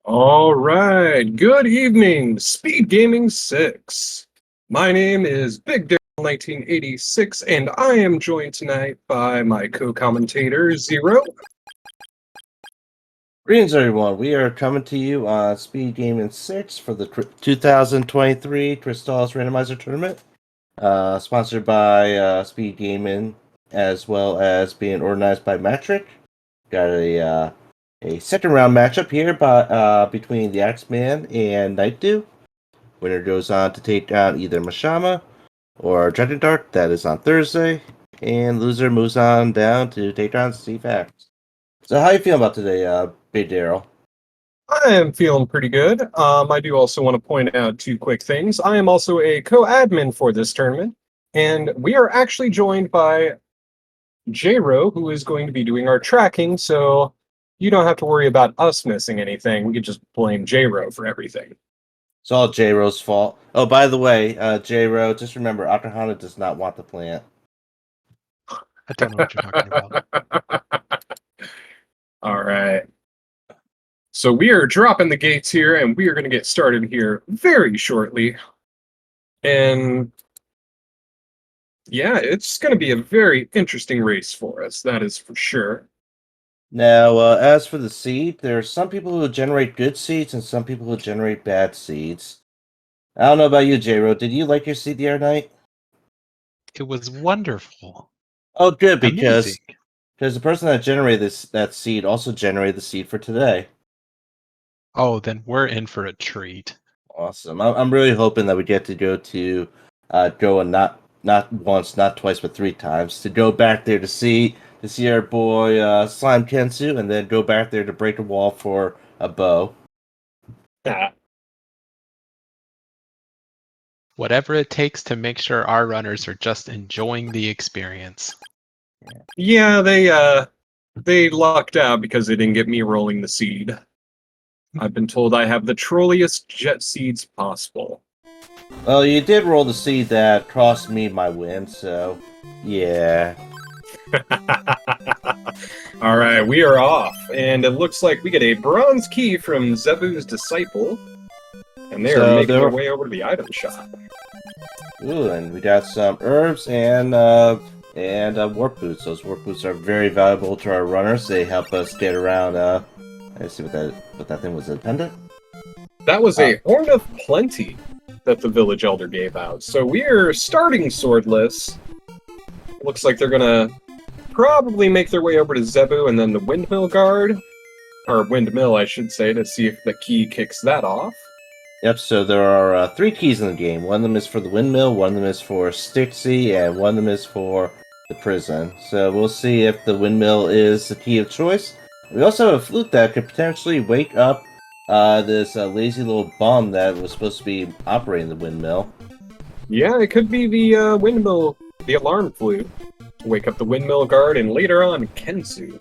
All right. Good evening, Speed Gaming 6. My name is Big Daryl 1986, and I am joined tonight by my co-commentator, Zero. Greetings, everyone. We are coming to you on Speed Gaming 6 for the 2023 Crystalis Randomizer Tournament, sponsored by Speed Gaming, as well as being organized by Matric. Got a second round matchup here between TheAxeMan and nightdew. Winner goes on to take down either Mashama or Dark. That is on Thursday. And loser moves on down to take on Steve. So how you feeling about today, Big Daryl? I am feeling pretty good. I do also want to point out two quick things. I am also a co-admin for this tournament, and we are actually joined by J-Ro, who is going to be doing our tracking, so you don't have to worry about us missing anything. We could just blame J-Ro for everything. It's all J-Ro's fault. Oh, by the way, J-Ro, just remember, Akahana does not want the plant. I don't know what you're talking about. All right. So we are dropping the gates here, and we are going to get started here very shortly. And yeah, it's going to be a very interesting race for us, that is for sure. Now, as for the seed, there are some people who generate good seeds and some people who generate bad seeds. I don't know about you, J-Ro. Did you like your seed the other night? It was wonderful. Oh, good, because Amazing. the person that generated that seed also generated the seed for today. Oh, then we're in for a treat. Awesome. I'm really hoping that we get to go to go and not once, not twice, but 3 times to go back there to see our boy Slime Kensu, and then go back there to break a wall for a bow. Yeah. Whatever it takes to make sure our runners are just enjoying the experience. Yeah, they lucked out because they didn't get me rolling the seed. I've been told I have the trolliest jet seeds possible. Well, you did roll the seed that cost me my win, so yeah. All right, we are off, and it looks like we get a bronze key from Zebu's disciple, and they are making their way over to the item shop. Ooh, and we got some herbs and warp boots. Those warp boots are very valuable to our runners. They help us get around. Let's see what that thing was. A pendant? That was a Horn of Plenty that the village elder gave out. So we're starting swordless. Looks like they're gonna probably make their way over to Zebu and then the windmill guard, or windmill, I should say, to see if the key kicks that off. Yep. So there are 3 keys in the game. One of them is for the windmill, one of them is for Stixie, and one of them is for the prison. So we'll see if the windmill is the key of choice. We also have a flute that could potentially wake up this lazy little bum that was supposed to be operating the windmill. Yeah, it could be the windmill, the alarm flute, to wake up the windmill guard and later on Kensu.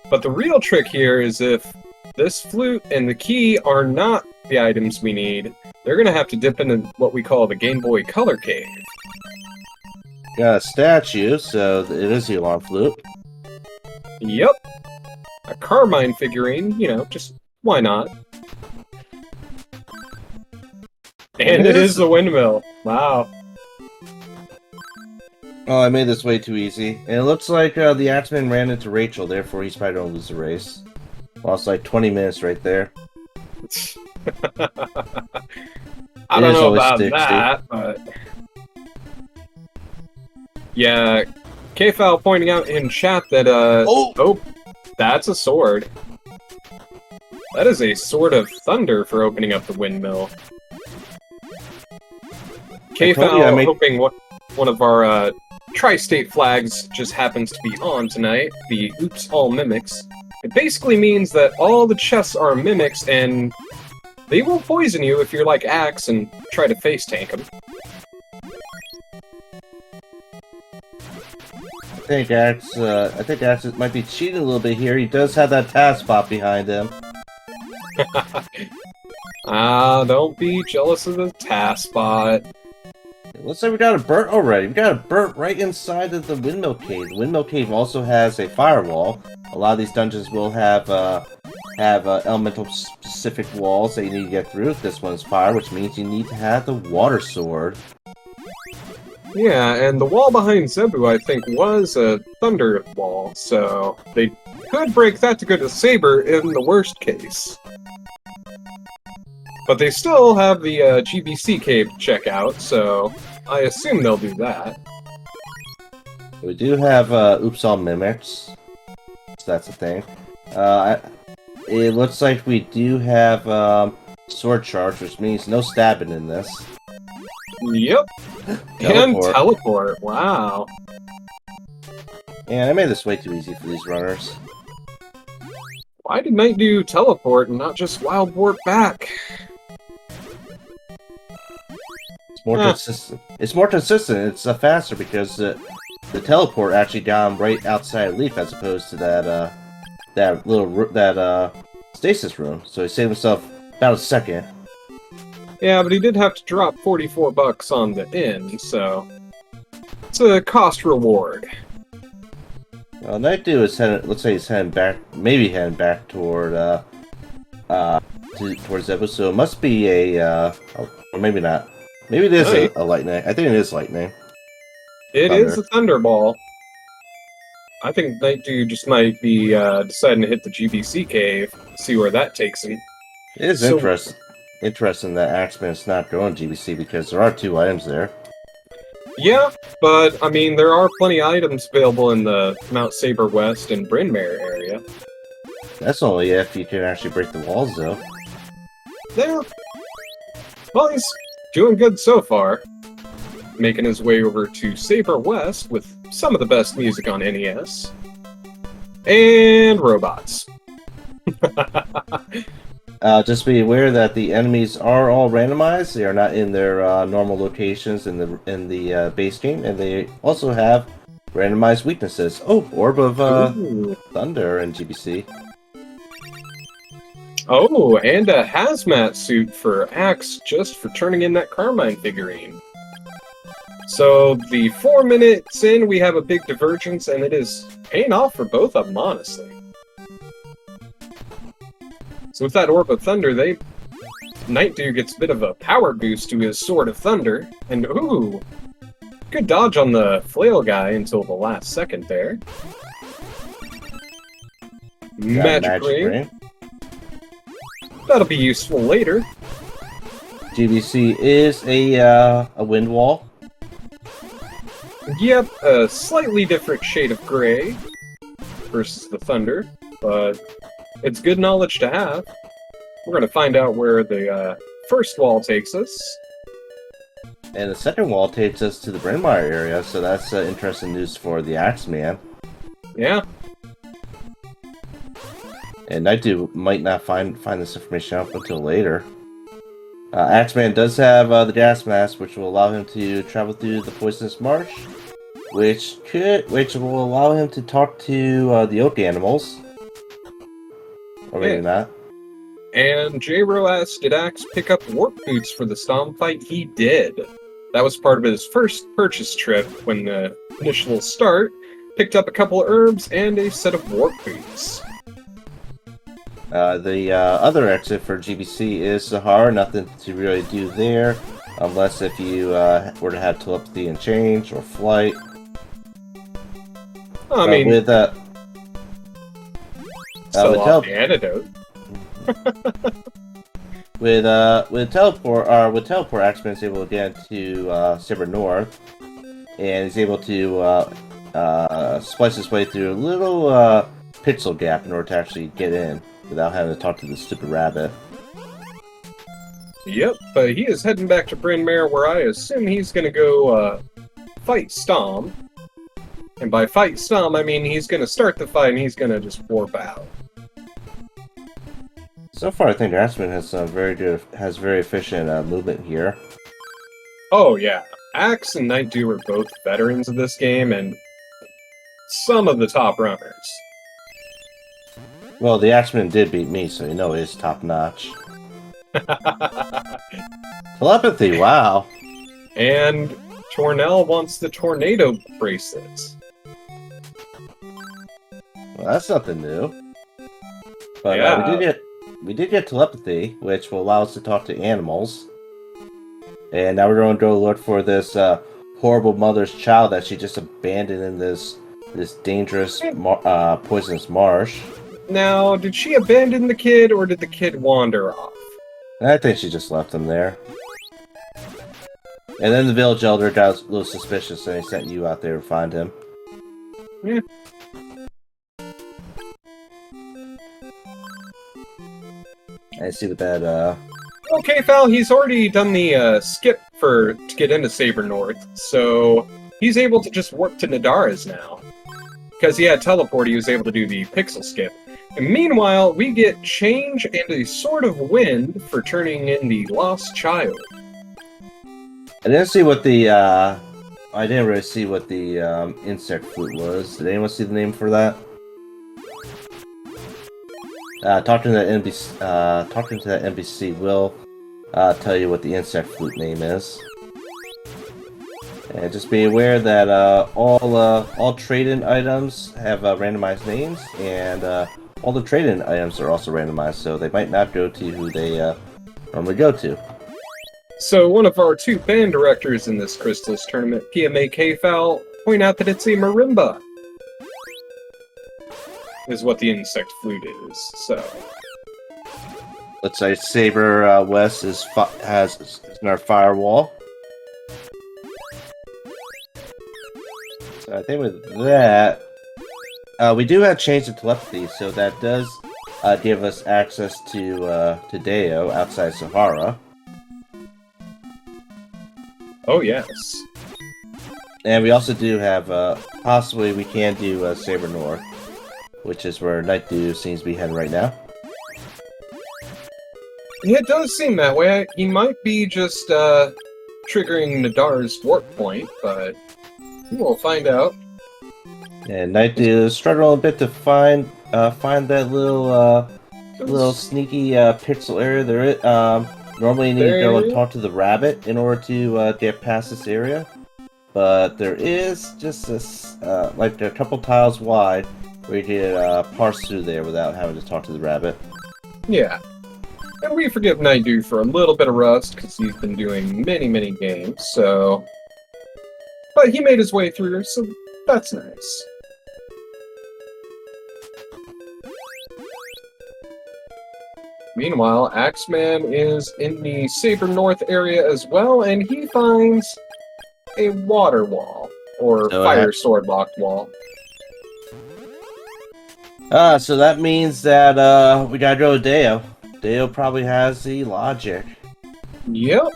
But the real trick here is if this flute and the key are not the items we need, they're going to have to dip into what we call the Game Boy Color Cave. Got a statue, so it is the alarm flute. Yep. A Carmine figurine, just why not? And it is the windmill. Wow. Oh, I made this way too easy. And it looks like the Axeman ran into Rachel, therefore he's probably going to lose the race. Lost like 20 minutes right there. I don't know about that, but... Yeah, K-Foul pointing out in chat that, oh, that's a sword. That is a sword of thunder for opening up the windmill. K-Foul hoping one of our tri-state flags just happens to be on tonight, the Oops All Mimics. It basically means that all the chests are mimics, and they will poison you if you're like Axe and try to face tank them. I think Axe might be cheating a little bit here. He does have that task spot behind him. Don't be jealous of the task spot. It looks like we got a burnt already. We got a burnt right inside of the windmill cave. The windmill cave also has a firewall. A lot of these dungeons will have have elemental specific walls that you need to get through. This one's fire, which means you need to have the water sword. Yeah, and the wall behind Zebu, I think, was a thunder wall, so they could break that to go to Saber in the worst case. But they still have the GBC cave to check out, so I assume they'll do that. We do have Oops All Mimics, so that's a thing. It looks like we do have sword charge, which means no stabbing in this. Yep. And teleport, wow. And I made this way too easy for these runners. Why did nightdew teleport and not just wild warp back? It's more consistent. It's more consistent. It's faster because the teleport actually got him right outside Leaf as opposed to that stasis room. So he saved himself about a second. Yeah, but he did have to drop $44 on the inn, so it's a cost reward. Well, nightdew is heading. Let's say he's heading back. Maybe heading back toward towards Zebu. So it must be a or maybe not. Maybe it is a lightning. I think it is lightning. It is a thunderball. I think nightdew just might be deciding to hit the GBC cave, see where that takes him. It is interesting that Axeman is not going GBC because there are 2 items there. Yeah, but I mean, there are plenty of items available in the Mount Saber West and Bryn Mawr area. That's only if you can actually break the walls, though. Yeah. Well, he's doing good so far. Making his way over to Saber West with some of the best music on NES. And robots. Just be aware that the enemies are all randomized. They are not in their normal locations in the base game, and they also have randomized weaknesses. Oh, Orb of Thunder in GBC. Oh, and a hazmat suit for Axe just for turning in that Carmine figurine. So the 4 minutes in, we have a big divergence, and it is paying off for both of them, honestly. So with that Orb of Thunder, nightdew gets a bit of a power boost to his Sword of Thunder, and ooh, good dodge on the flail guy until the last second there. Magic Ring. That'll be useful later. GBC is a wind wall. Yep, a slightly different shade of gray versus the thunder, but it's good knowledge to have. We're going to find out where the first wall takes us. And the second wall takes us to the Bryn Mawr area, so that's interesting news for the TheAxeMan. Yeah. And nightdew might not find this information out until later. TheAxeMan does have the gas mask, which will allow him to travel through the poisonous marsh, which will allow him to talk to the oak animals. Or maybe not. And J-Ro asked, did Axe pick up warp boots for the Stomp fight? He did. That was part of his first purchase trip when the initial start. Picked up a couple of herbs and a set of warp boots. The other exit for GBC is Sahara. Nothing to really do there, unless if you were to have telepathy and change or flight. I mean, with the antidote. with teleport, TheAxeMan is able to get into Saber North, and he's able to splice his way through a little pixel gap in order to actually get in without having to talk to the stupid rabbit. Yep, but he is heading back to Bryn Mawr, where I assume he's going to go fight Stomp. And by fight Stomp, I mean he's going to start the fight and he's going to just warp out. So far, I think TheAxeMan has very efficient movement here. Oh yeah, Axe and nightdew are both veterans of this game and some of the top runners. Well, TheAxeMan did beat me, so you know he's top notch. Telepathy, wow. And Tornell wants the tornado bracelets. Well, that's nothing new. But Yeah. we did get telepathy, which will allow us to talk to animals. And now we're going to go look for this horrible mother's child that she just abandoned in this dangerous poisonous marsh. Now, did she abandon the kid, or did the kid wander off? I think she just left him there. And then the village elder got a little suspicious and he sent you out there to find him. Yeah. I see that, Okay, Fal, he's already done the skip to get into Saber North, so he's able to just warp to Nadara's now. Because he had teleport, he was able to do the pixel skip. And meanwhile, we get change and a sword of wind for turning in the lost child. I didn't see what the, I didn't really see what the, insect flute was. Did anyone see the name for that? Talking to that NPC will, tell you what the insect flute name is. And just be aware that, all trade-in items have, randomized names, and, all the trade-in items are also randomized, so they might not go to who they, normally go to. So one of our two band directors in this Crystalis tournament, PMAK Foul, point out that it's a marimba. Is what the insect flute is, so... Let's say Saber West is has in our firewall. So I think with that, we do have change of telepathy, so that does give us access to Deo outside Sahara. Oh yes. And we also do have possibly we can do Saber North, which is where nightdew seems to be heading right now. Yeah, it does seem that way. He might be just triggering Nadar's warp point, but we'll find out. And nightdew is struggling a bit to find that little sneaky pixel area. There is normally you need to go and talk to the rabbit in order to get past this area, but there is just this like a couple tiles wide where you can parse through there without having to talk to the rabbit. Yeah. And we forgive nightdew for a little bit of rust, because he's been doing many games, so... But he made his way through, so that's nice. Meanwhile, Axeman is in the Saber North area as well, and he finds a water wall, or fire sword locked wall. So that means that we gotta go to Deo. Deo probably has the logic. Yep.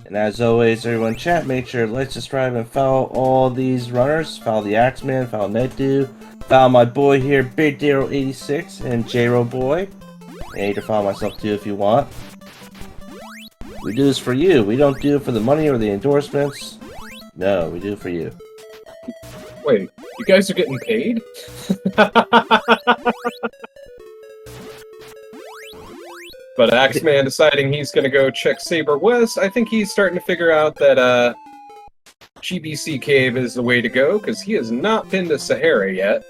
And as always, everyone in chat, make sure to like, subscribe, and follow all these runners. Follow TheAxeMan, follow nightdew, follow my boy here, Big Daryl 86, and J-Ro Boy. And you can follow myself too if you want. We do this for you. We don't do it for the money or the endorsements. No, we do it for you. Wait, you guys are getting paid? But Axeman deciding he's gonna go check Saber West, I think he's starting to figure out that GBC Cave is the way to go, because he has not been to Sahara yet.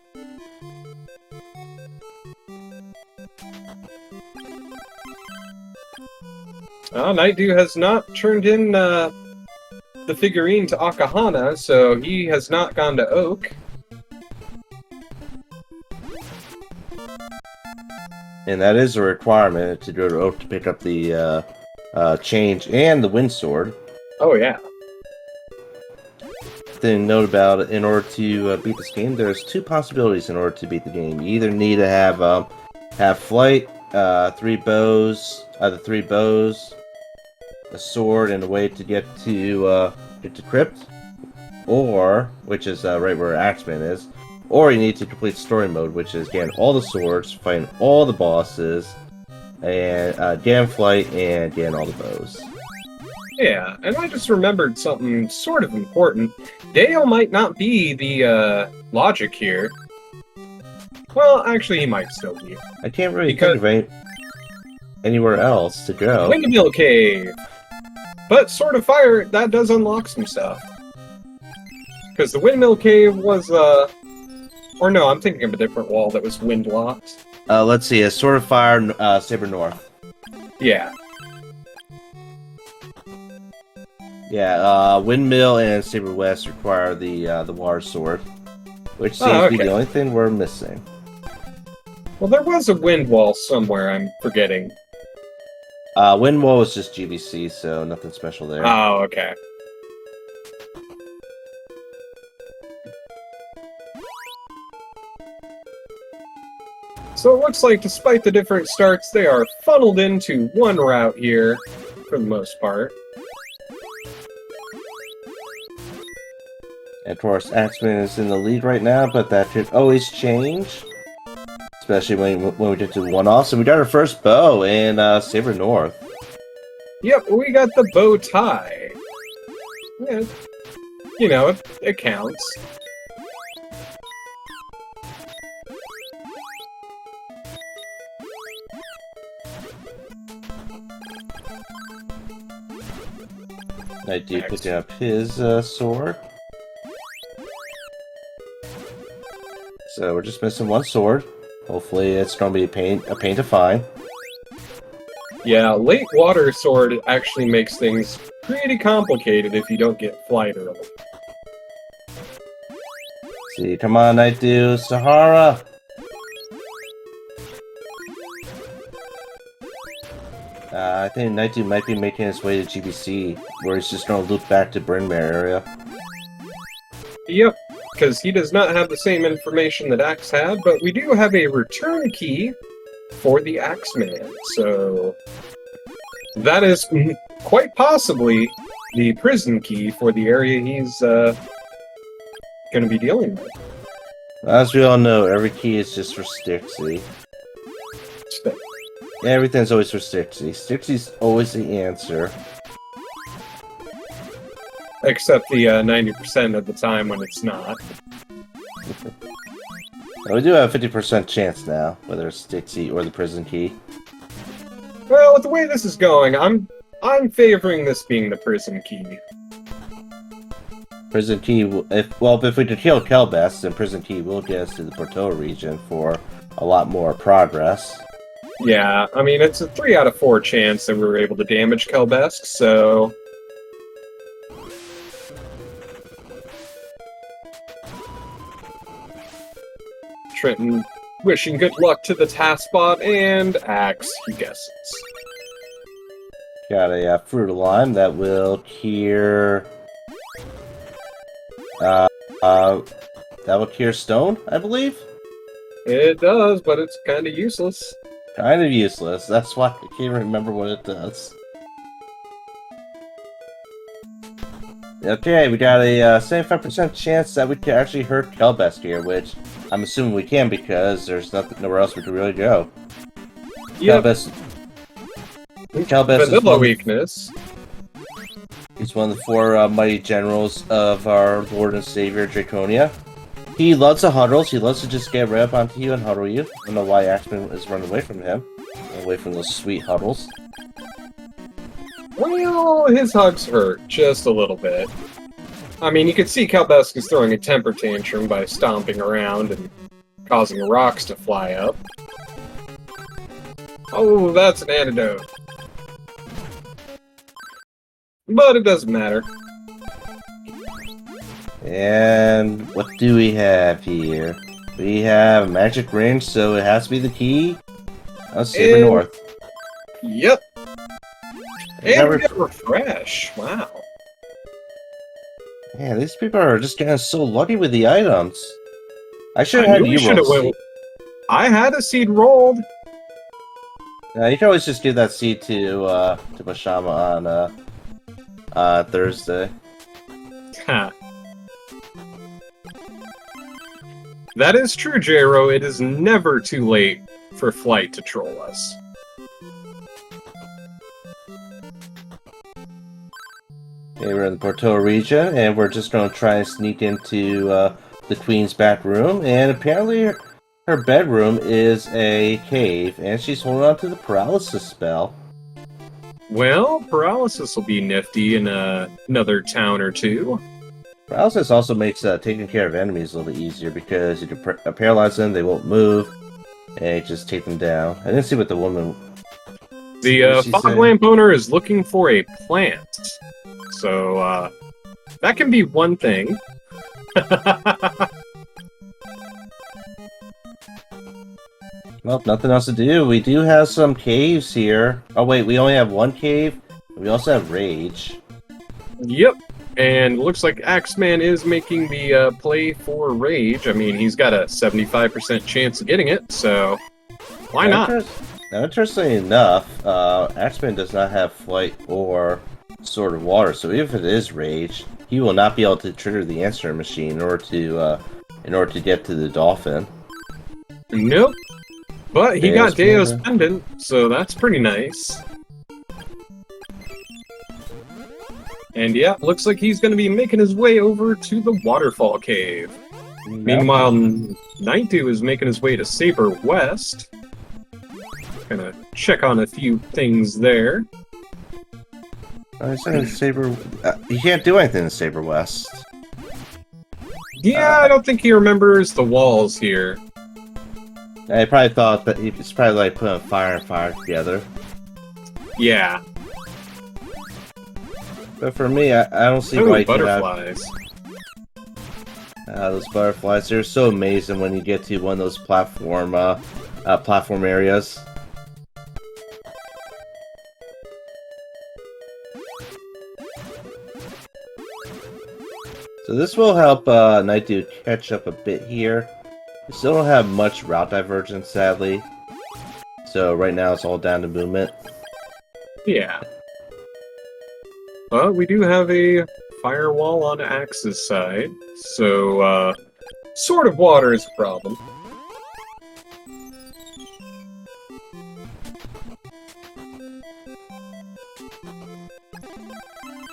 Nightdew has not turned in the figurine to Akahana, so he has not gone to Oak. And that is a requirement to go to Oak to pick up the change and the wind sword. Oh yeah. Thing to note about it, in order to beat this game, there's two possibilities in order to beat the game. You either need to have flight, three bows, a sword, and a way to get to Crypt, or which is right where Axeman is, or you need to complete story mode, which is getting all the swords, fighting all the bosses, and getting flight and getting all the bows. Yeah, and I just remembered something sort of important. Dale might not be the logic here. Well, actually, he might still be. I can't really think of anywhere else to go. Windmill Cave! But Sword of Fire, that does unlock some stuff. Because the Windmill Cave was Or no, I'm thinking of a different wall that was wind-locked. Let's see, a Sword of Fire, Saber North. Yeah. Yeah, Windmill and Saber West require the water sword, which seems to be the only thing we're missing. Well, there was a wind wall somewhere I'm forgetting. Windmill was just GBC, so nothing special there. Oh, okay. So it looks like, despite the different starts, they are funneled into one route here, for the most part. And of course, TheAxeMan is in the lead right now, but that could always change. Especially when we get to one-off. So we got our first bow in Saber North. Yep, we got the bow tie. Yeah, you know, it counts. Nightdew picking up his sword. So we're just missing one sword. Hopefully it's going to be a pain to find. Yeah, late water sword actually makes things pretty complicated if you don't get flight early. See, come on, Nightdew, Sahara. I think Nightdew might be making his way to GBC, where he's just going to loop back to Brynmare area. Yep, because he does not have the same information that Axe had, but we do have a return key for the TheAxeMan, so that is quite possibly the prison key for the area he's going to be dealing with. As we all know, every key is just for Stixie. Everything's always for Stixie. Stixie's always the answer. Except the 90% of the time when it's not. We do have a 50% chance now, whether it's Stixie or the prison key. Well, with the way this is going, I'm favoring this being the prison key. Prison key, if we could kill Kelbest, then prison key will get us to the Portoa region for a lot more progress. Yeah, I mean, it's a 3 out of 4 chance that we were able to damage Kelbesk, so... Trenton wishing good luck to the Taskbot, and Axe, he guesses. Got a Fruit of Lime that will cure... that will cure Stone, I believe? It does, but it's kind of useless. Kind of useless, that's why I can't remember what it does. Okay, we got a 75% chance that we can actually hurt Kelbest here, which I'm assuming we can because there's nowhere else we can really go. Yep. Kelbest Vanilla weakness. He's one of the 4 mighty generals of our Lord and Savior, Draconia. He loves the huddles. He loves to just get right up onto you and huddle you. I don't know why TheAxeMan is running away from him. Away from those sweet huddles. Well, his hugs hurt just a little bit. I mean, you could see Kelbesk is throwing a temper tantrum by stomping around and causing rocks to fly up. Oh, that's an antidote. But it doesn't matter. And what do we have here? We have a magic ring, so it has to be the key. Oh, Saber North. Yep. And we get refresh. Wow. Man, these people are just getting so lucky with the items. I should have had you roll seed. I had a seed rolled. You can always just give that seed to Bashama on Thursday. Ha. That is true, J-Ro. It is never too late for Flight to troll us. Okay, we're in the Portoa region, and we're just going to try and sneak into the Queen's back room, and apparently her bedroom is a cave, and she's holding on to the paralysis spell. Well, paralysis will be nifty in another town or two. Paralysis also makes taking care of enemies a little bit easier because you can paralyze them, they won't move, and you just take them down. I didn't see what the woman... The fog lamp owner is looking for a plant. So, that can be one thing. Well, nothing else to do. We do have some caves here. Oh wait, we only have one cave. We also have Rage. Yep. And looks like Axeman is making the play for Rage. I mean, he's got a 75% chance of getting it, so why not? Now, interestingly enough, Axeman does not have Flight or Sword of Water, so even if it is Rage, he will not be able to trigger the answer machine in order to get to the dolphin. Nope. But he got Deo's Pendant, so that's pretty nice. And yeah, looks like he's going to be making his way over to the Waterfall Cave. Yep. Meanwhile, nightdew is making his way to Saber West. Gonna check on a few things there. Saber... you can't do anything in Saber West. Yeah, I don't think he remembers the walls here. I probably thought that it's probably like putting fire and fire together. Yeah. But for me, I don't see why you butterflies. Those butterflies, they're so amazing when you get to one of those platform areas. So this will help nightdew catch up a bit here. We still don't have much route divergence, sadly. So right now it's all down to movement. Yeah. But we do have a firewall on Axe's side, so Sword of Water is a problem.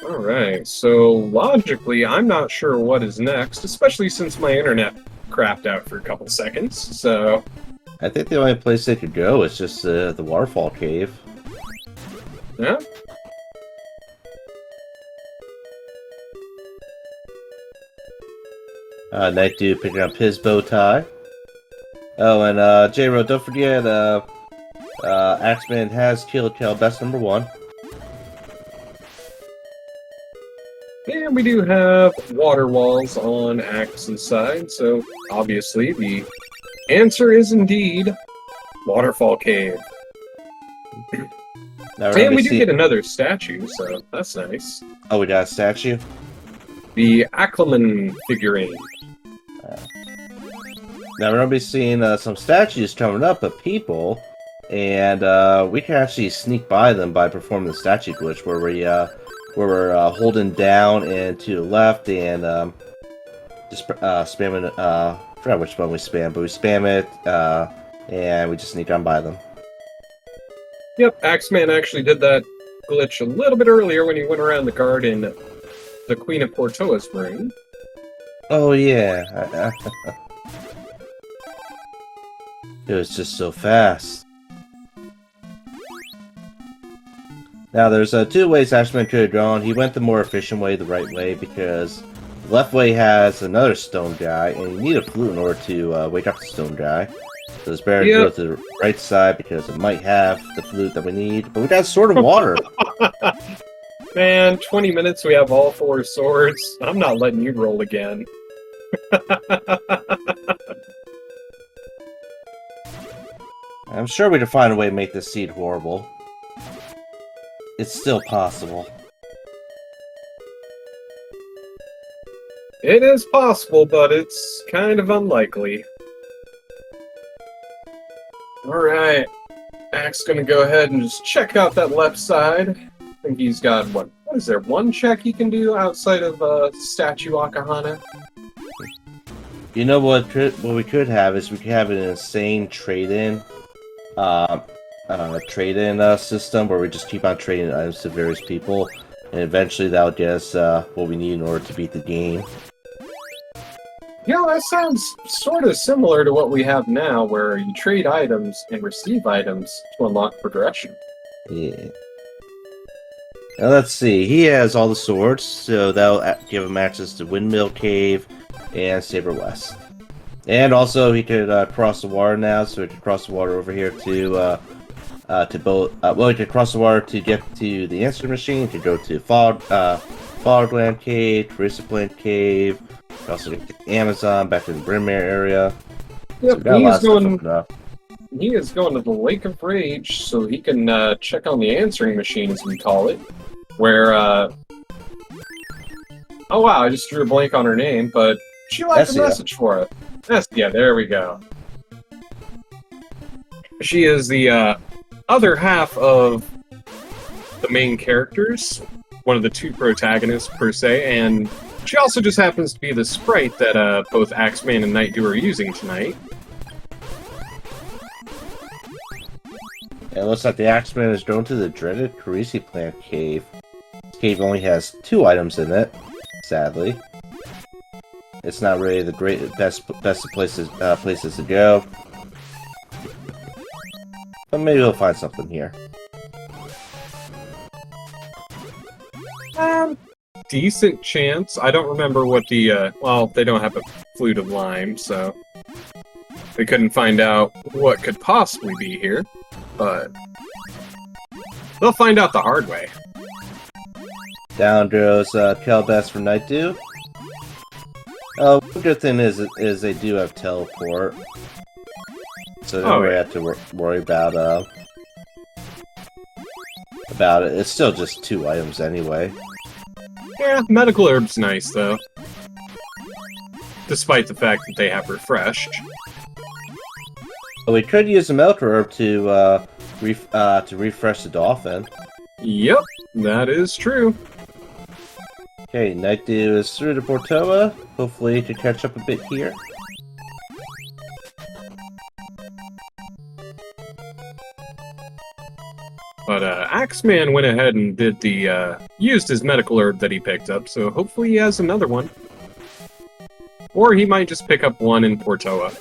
Alright, so logically, I'm not sure what is next, especially since my internet crapped out for a couple seconds, so... I think the only place they could go is just the Waterfall Cave. Yeah? Nightdew picking up his bow tie. Oh, and J-Ro, don't forget, Axeman has killed Best number 1. And we do have water walls on Axe's side, so obviously the answer is indeed Waterfall Cave. And we do get another statue, so that's nice. Oh, we got a statue? The TheAxeMan figurine. Now we're going to be seeing some statues coming up of people, and we can actually sneak by them by performing the statue glitch, where we're holding down and to the left and just spamming. I forgot which one we spam, but we spam it and we just sneak on by them. Yep, Axeman actually did that glitch a little bit earlier when he went around the guard in the Queen of Portoa's room. Oh yeah. It was just so fast. Now, there's 2 ways Axeman could have gone. He went the more efficient way, the right way, because the left way has another stone guy, and you need a flute in order to wake up the stone guy. So it's better to go to the right side, because it might have the flute that we need. But we got Sword of Water! Man, 20 minutes, we have all 4 swords. I'm not letting you roll again. I'm sure we can find a way to make this seed horrible. It's still possible. It is possible, but it's kind of unlikely. Alright. Axe gonna go ahead and just check out that left side. I think he's got, what is there, 1 check he can do outside of Statue Akahana? You know what we could have is we could have an insane trade-in. Trade-in system where we just keep on trading items to various people, and eventually that'll get us what we need in order to beat the game. Yeah, that sounds sort of similar to what we have now, where you trade items and receive items to unlock progression. Yeah. Now let's see. He has all the swords, so that'll give him access to Windmill Cave and Saber West. And also, he could cross the water now, so he could cross the water over here to both. Well, he could cross the water to get to the answer machine. He could go to Fogland Cave, Crystalis Cave. Also, get to Amazon, back to the Brimmare area. Yep, So he is going to the Lake of Rage so he can check on the answering machine, as we call it. Where, oh wow, I just drew a blank on her name, but she left a message for it. Yeah, there we go. She is the other half of the main characters, one of the two protagonists per se, and she also just happens to be the sprite that both TheAxeMan and nightdew are using tonight. It looks like the TheAxeMan is going to the dreaded Crystalis Cave. This cave only has 2 items in it, sadly. It's not really the best places to go. But maybe we'll find something here. Decent chance. I don't remember what the, well, they don't have a flute of lime, so we couldn't find out what could possibly be here, but they'll find out the hard way. Down goes Kelbest for nightdew. Oh, one good thing is they do have teleport, so don't really have to worry about it. It's still just 2 items anyway. Yeah, medical herb's nice though, despite the fact that they have refreshed. But we could use a medical herb to refresh the dolphin. Yep, that is true. Okay, nightdew is through to Portoa. Hopefully to catch up a bit here. But TheAxeMan went ahead and did the used his medical herb that he picked up, so hopefully he has another one. Or he might just pick up one in Portoa.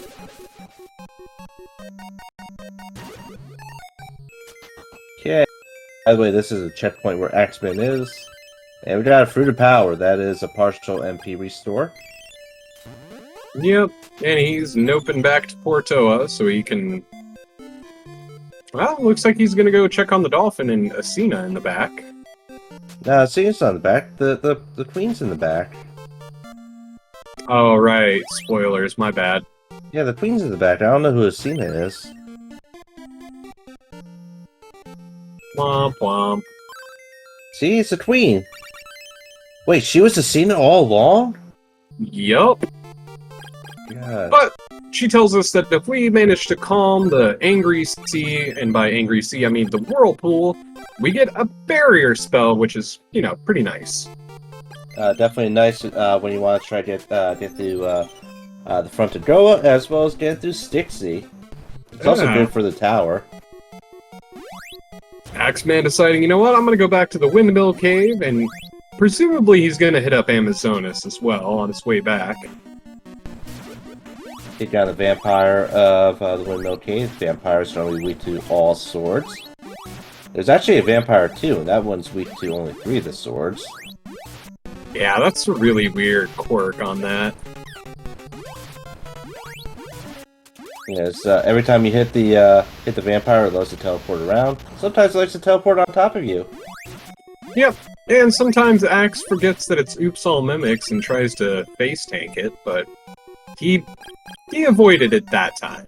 Okay. By the way, this is a checkpoint where TheAxeMan is. And we got a Fruit of Power. That is a partial MP restore. Yep, and he's noping back to Portoa so he can... Well, looks like he's gonna go check on the dolphin and Asina in the back. No, Asina's not in the back. The queen's in the back. Oh, right. Spoilers, my bad. Yeah, the queen's in the back. I don't know who Asina is. Womp womp. See, it's the queen. Wait, she was Asina all along? Yup. God. But she tells us that if we manage to calm the angry sea, and by angry sea I mean the whirlpool, we get a barrier spell, which is, you know, pretty nice. Definitely nice when you want to try to get through the front of Goa, as well as get through Styxy. It's also good for the tower. TheAxeMan deciding, you know what, I'm gonna go back to the Windmill Cave, and presumably he's gonna hit up Amazonas as well on his way back. Take down the vampire of the Windmill Cave. Vampires are only weak to all swords. There's actually a vampire too, and that one's weak to only 3 of the swords. Yeah, that's a really weird quirk on that. Yes, every time you hit the vampire, it loves to teleport around. Sometimes it likes to teleport on top of you. Yep, and sometimes Axe forgets that it's Oops All Mimics and tries to face tank it, but he avoided it that time.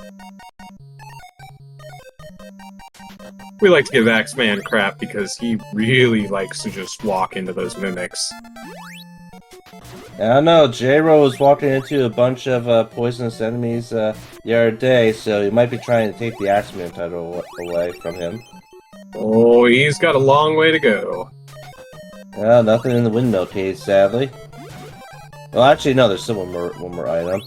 We like to give TheAxeMan crap because he really likes to just walk into those mimics. I don't know, J-Ro was walking into a bunch of poisonous enemies the other day, so he might be trying to take the TheAxeMan title away from him. Oh, he's got a long way to go. Nothing in the Windmill Cave, sadly. Well, actually, no, there's still one more item.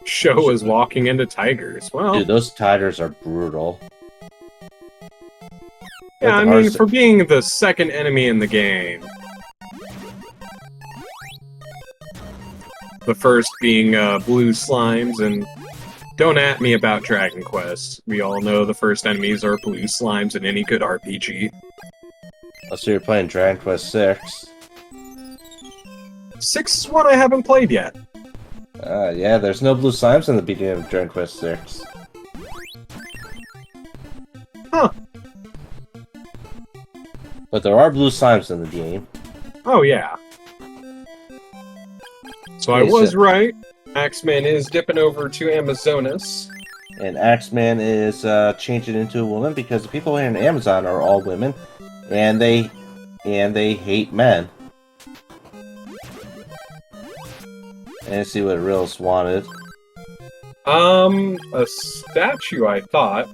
Sho is walking into tigers. Well, Dude, those tigers are brutal. yeah, I mean, for being the second enemy in the game. The first being blue slimes, and don't at me about Dragon Quest. We all know the first enemies are blue slimes in any good RPG. Oh, so you're playing Dragon Quest 6. 6 is one I haven't played yet. Yeah, there's no blue slimes in the beginning of Dragon Quest 6. Huh. But there are blue slimes in the game. Oh, yeah. So I Okay, was right. Axeman is dipping over to Amazonas. And Axeman is changing into a woman because the people in Amazon are all women, and they hate men. And let's see what Rills wanted. A statue, I thought.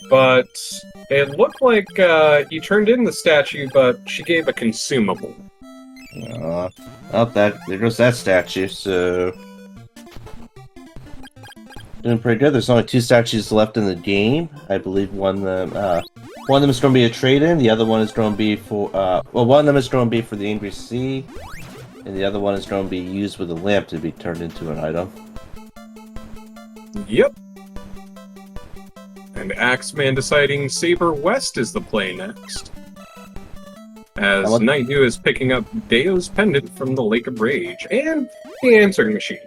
But it looked like he turned in the statue, but she gave a consumable. There goes that statue, so... Doing pretty good. There's only 2 statues left in the game. I believe one of them is going to be a trade-in, the other one is going to be for... one of them is going to be for the Angry Sea, and the other one is going to be used with a lamp to be turned into an item. Yep. And Axeman deciding Saber West is the play next. As nightdew is picking up Deo's pendant from the Lake of Rage, and the answering machine.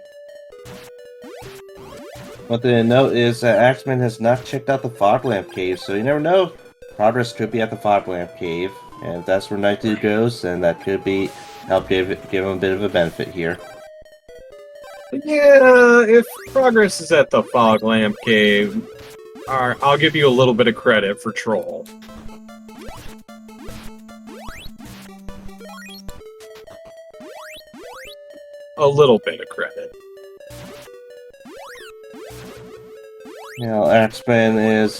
One thing to note is that Axeman has not checked out the Fog Lamp Cave, so you never know. Progress could be at the Fog Lamp Cave, and if that's where nightdew goes, then that could be help give him a bit of a benefit here. Yeah, if progress is at the Fog Lamp Cave, I'll give you a little bit of credit for Troll. A little bit of credit. Now, Axeman is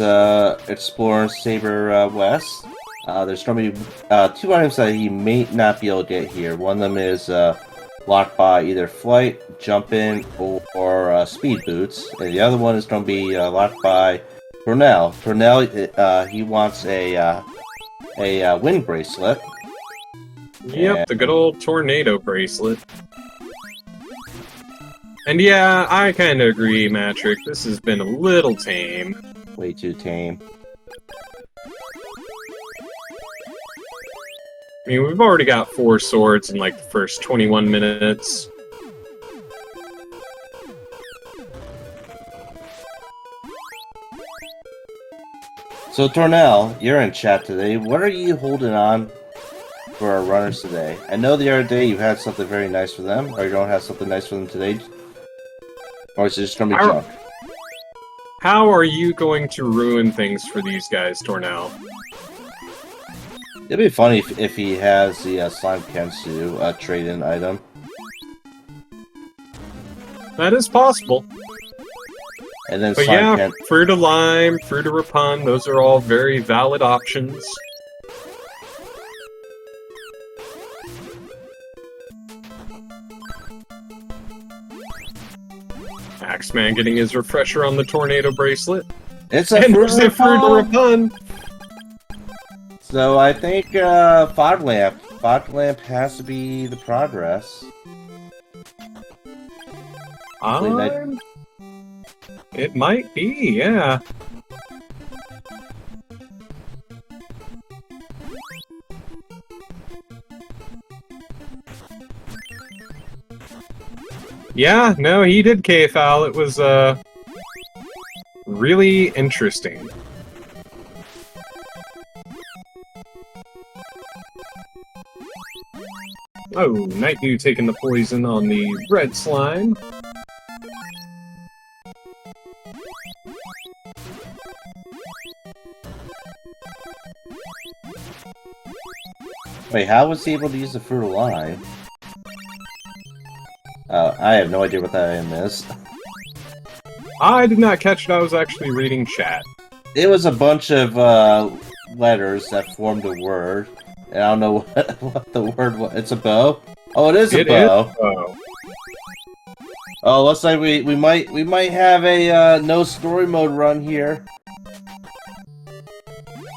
exploring Saber West. There's going to be 2 items that he may not be able to get here. One of them is locked by either flight, jump in, or speed boots. And the other one is going to be locked by Tornell. Tornell, he wants a wind bracelet. Yep, And the good old tornado bracelet. And yeah, I kind of agree, Matrick. This has been a little tame. way too tame. I mean, we've already got 4 swords in like the first 21 minutes. So, Tornell, you're in chat today. What are you holding on for our runners today? I know the other day you had something very nice for them, or you don't have something nice for them today? Or is it just gonna be junk? How are you going to ruin things for these guys, Tornell? It'd be funny if he has the Slime Kensu trade-in item. That is possible. And then But Slime yeah, Fruit of Lime, Fruit of Rapun, those are all very valid options. Axeman getting his refresher on the tornado bracelet. It's a And there's a Fruit of Rapun! So I think Fog Lamp. Fog Lamp has to be the progress. It might be, yeah. Yeah, no, he did K-Foul. It was, really interesting. Oh, nightdew taking the poison on the red slime. Wait, how was he able to use the Fruit of Lime? I have no idea what that item is. I did not catch it. I was actually reading chat. It was a bunch of letters that formed a word. And I don't know what the word was. It's a bow? Oh, it is a bow. Oh, looks like we might have a no story mode run here.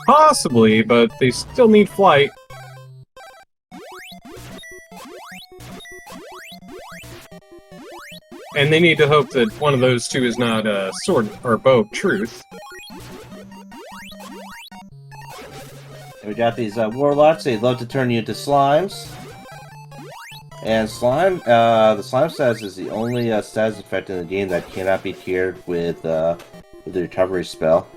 Possibly, but they still need flight. And they need to hope that one of those two is not a sword or bow of truth. We got these warlocks. They love to turn you into slimes. And slime, the slime status is the only status effect in the game that cannot be tiered with the recovery spell.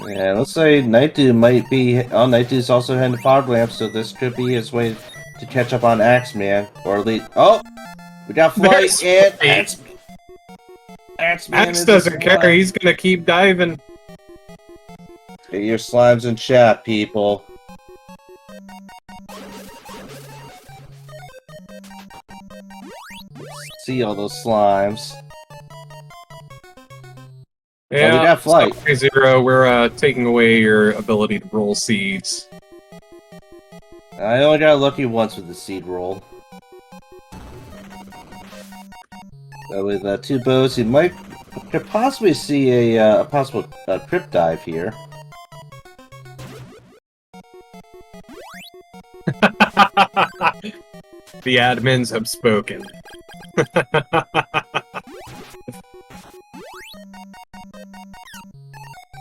And let's say nightdew might be. Oh, nightdew's also heading to fog lamp, so this could be his way to catch up on AxeMan, or at least. Oh, we got flight and AxeMan. Axe doesn't care. He's gonna keep diving. Get your slimes in chat, people. Let's see all those slimes. Yeah, we got flight. Sorry, Zero, we're taking away your ability to roll seeds. I only got lucky once with the seed roll. With 2 bows, you could possibly see a possible crypt dive here. The admins have spoken.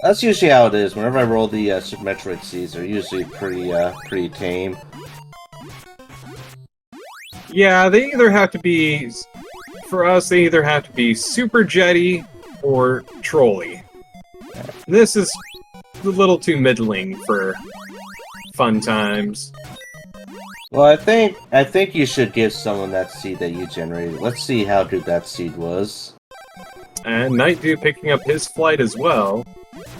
That's usually how it is. Whenever I roll the Super Metroid seeds, they're usually pretty tame. Yeah, they either have to be... For us, they either have to be super jetty or trolly. This is a little too middling for fun times. Well, I think you should give someone that seed that you generated. Let's see how good that seed was. And nightdew picking up his flight as well.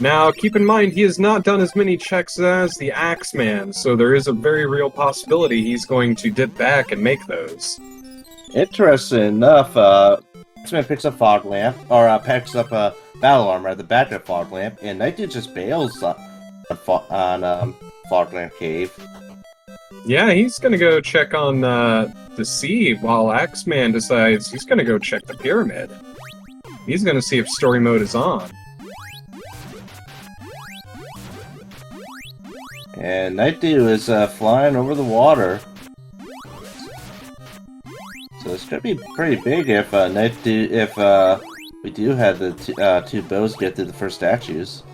Now, keep in mind, he has not done as many checks as the AxeMan, so there is a very real possibility he's going to dip back and make those. Interesting enough, AxeMan picks up Fog Lamp, or picks up Battle Armor at the back of Fog Lamp, and nightdew just bails on Fog Lamp Cave. Yeah, he's gonna go check on the sea, while AxeMan decides he's gonna go check the pyramid. He's gonna see if story mode is on. And nightdew is flying over the water. So this could be pretty big if we do have the 2 bows get through the first statues.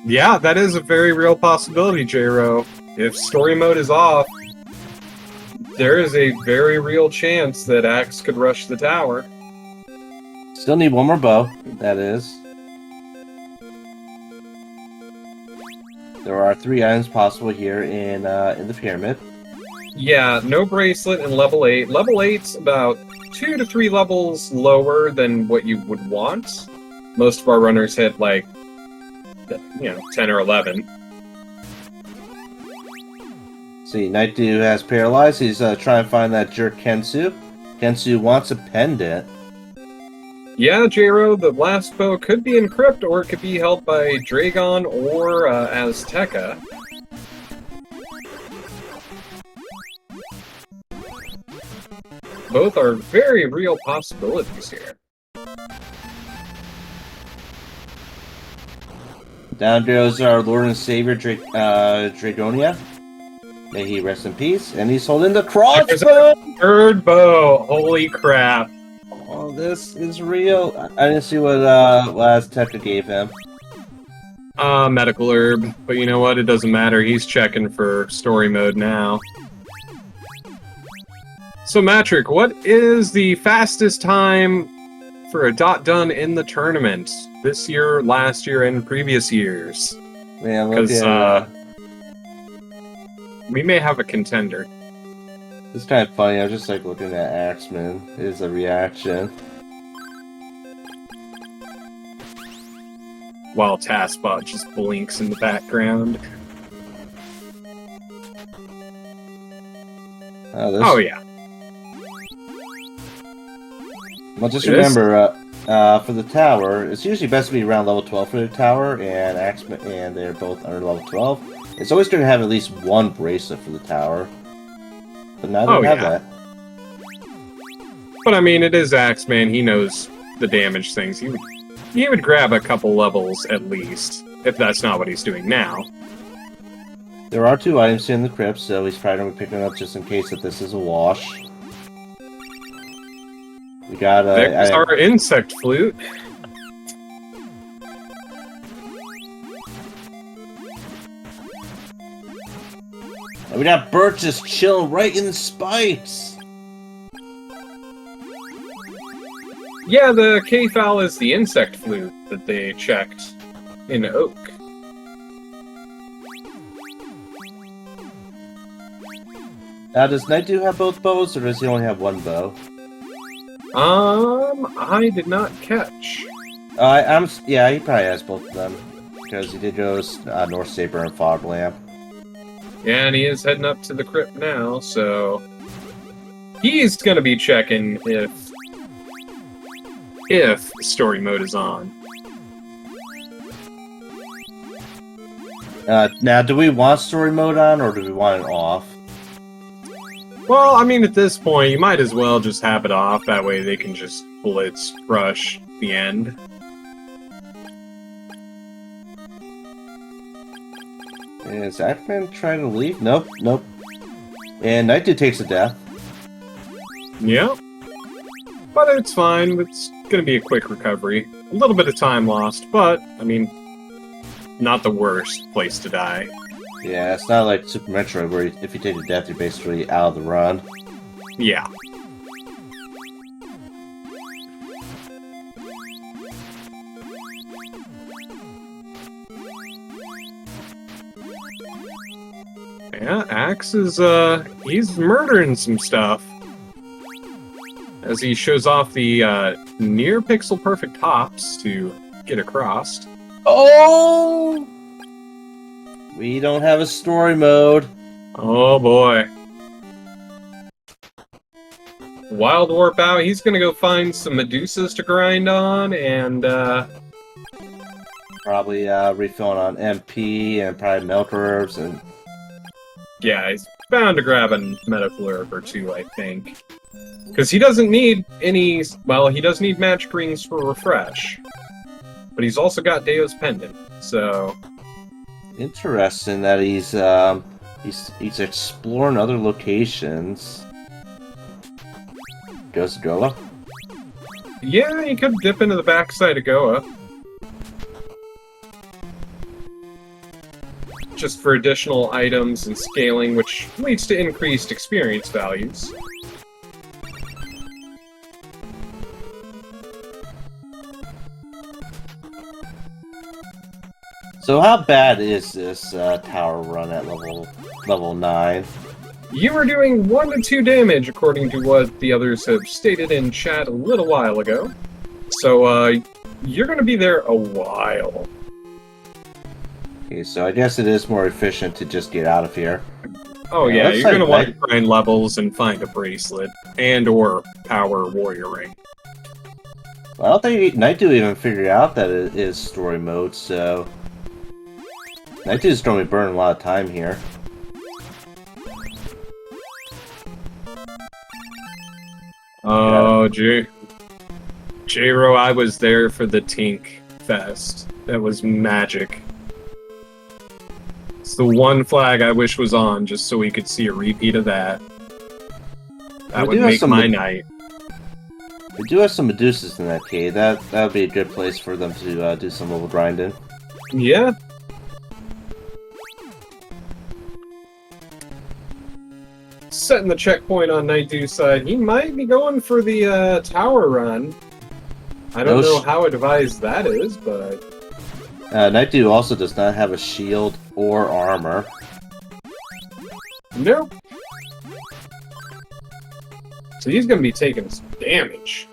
Yeah, that is a very real possibility, J-Ro. If story mode is off, there is a very real chance that Axe could rush the tower. Still need 1 more bow, that is. There are 3 items possible here in the pyramid. Yeah, no bracelet in level 8. Level 8's about 2 to 3 levels lower than what you would want. Most of our runners hit, like, 10 or 11. See, nightdew has paralyzed. He's trying to find that jerk Kensu. Kensu wants a pendant. Yeah, J-Ro, the last bow could be in Crypt, or it could be held by Dragon or Azteca. Both are very real possibilities here. Down goes our Lord and Savior Dragonia. May he rest in peace. And he's holding the crossbow! Third bow! Holy crap. Oh, this is real. I didn't see what Azteca gave him. Medical herb. But you know what? It doesn't matter. He's checking for story mode now. So, Matrick, what is the fastest time for a dot done in the tournament? This year, last year, and previous years? Man, because we may have a contender. It's kind of funny. I was just like looking at AxeMan. His reaction. While Taskbot just blinks in the background. Oh yeah. Well, just remember, for the tower, it's usually best to be around level 12 for the tower, and AxeMan, and they're both under level 12. It's always going to have at least 1 bracelet for the tower. But now they don't have that. But I mean, it is AxeMan. He knows the damage things. He would grab a couple levels at least, if that's not what he's doing now. There are 2 items in the crypt, so he's probably going to be picking up just in case that this is a wash. We got There's our insect flute. and we got Bert just chilling right in the spikes. Yeah, the K-Fowl is the insect flute that they checked in Oak. Now, does Nightdew have both bows, or does he only have one bow? I did not catch. Yeah, he probably has both of them because he did go North Saber and Fog Lamp. Yeah, and he is heading up to the crypt now, so he's gonna be checking if story mode is on. Now, do we want story mode on, or do we want it off? Well, I mean, at this point, you might as well just have it off. That way they can just blitz rush the end. Is Ackman trying to leave? Nope, nope. And Nightdew takes a death. Yeah. But it's fine. It's gonna be a quick recovery. A little bit of time lost, but, I mean, not the worst place to die. Yeah, it's not like Super Metroid where if you take a death, you're basically out of the run. Yeah. Yeah, Axe is, he's murdering some stuff. As he shows off the, near pixel perfect hops to get across. Oh! We don't have a story mode. Oh boy. Wild Warp out, he's gonna go find some Medusas to grind on, and, Probably refilling on MP and probably Milk Herbs and... yeah, he's bound to grab a medical herb or two, I think. Because he doesn't need any... well, he does need magic rings for refresh. But he's also got Deo's Pendant, so... Interesting that he's exploring other locations. Goes to Goa? yeah, he could dip into the backside of Goa. Just for additional items and scaling, which leads to increased experience values. So how bad is this tower run at level 9? You were doing 1 to 2 damage, according to what the others have stated in chat a little while ago. So, you're gonna be there a while. Okay, so I guess it is more efficient to just get out of here. Oh Yeah, yeah, let's you're gonna say want to grind levels and find a bracelet, and or power warrior ring. Well, I don't think Nightdew even figured out that it is story mode, so... Nightdew's going to be burning a lot of time here. Oh, J-Ro, I was there for the Tink Fest. That was magic. It's the one flag I wish was on, just so we could see a repeat of that. That would make my night. We do have some Medusas in that cave. That would be a good place for them to do some level grinding. Yeah. Setting the checkpoint on Nightdew's side. He might be going for the tower run. I don't know how advised that is, but... Nightdew also does not have a shield or armor. Nope. So he's gonna be taking some damage.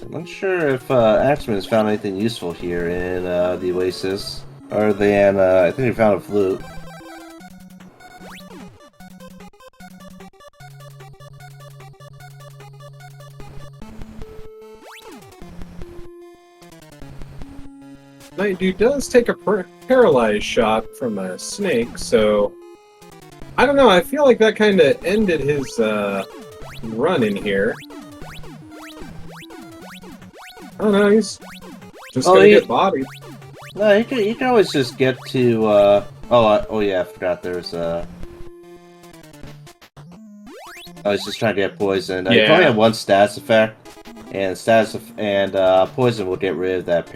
I'm not sure if Axeman has found anything useful here in the Oasis, other than I think he found a flute. Nightdew does take a paralyzed shot from a snake, so... I don't know, I feel like that kind of ended his run in here. I don't know, he's just gonna get bodied. No, you can always just get to Oh yeah, I forgot there's I was just trying to get poison. You Yeah. only have one status effect, and poison will get rid of that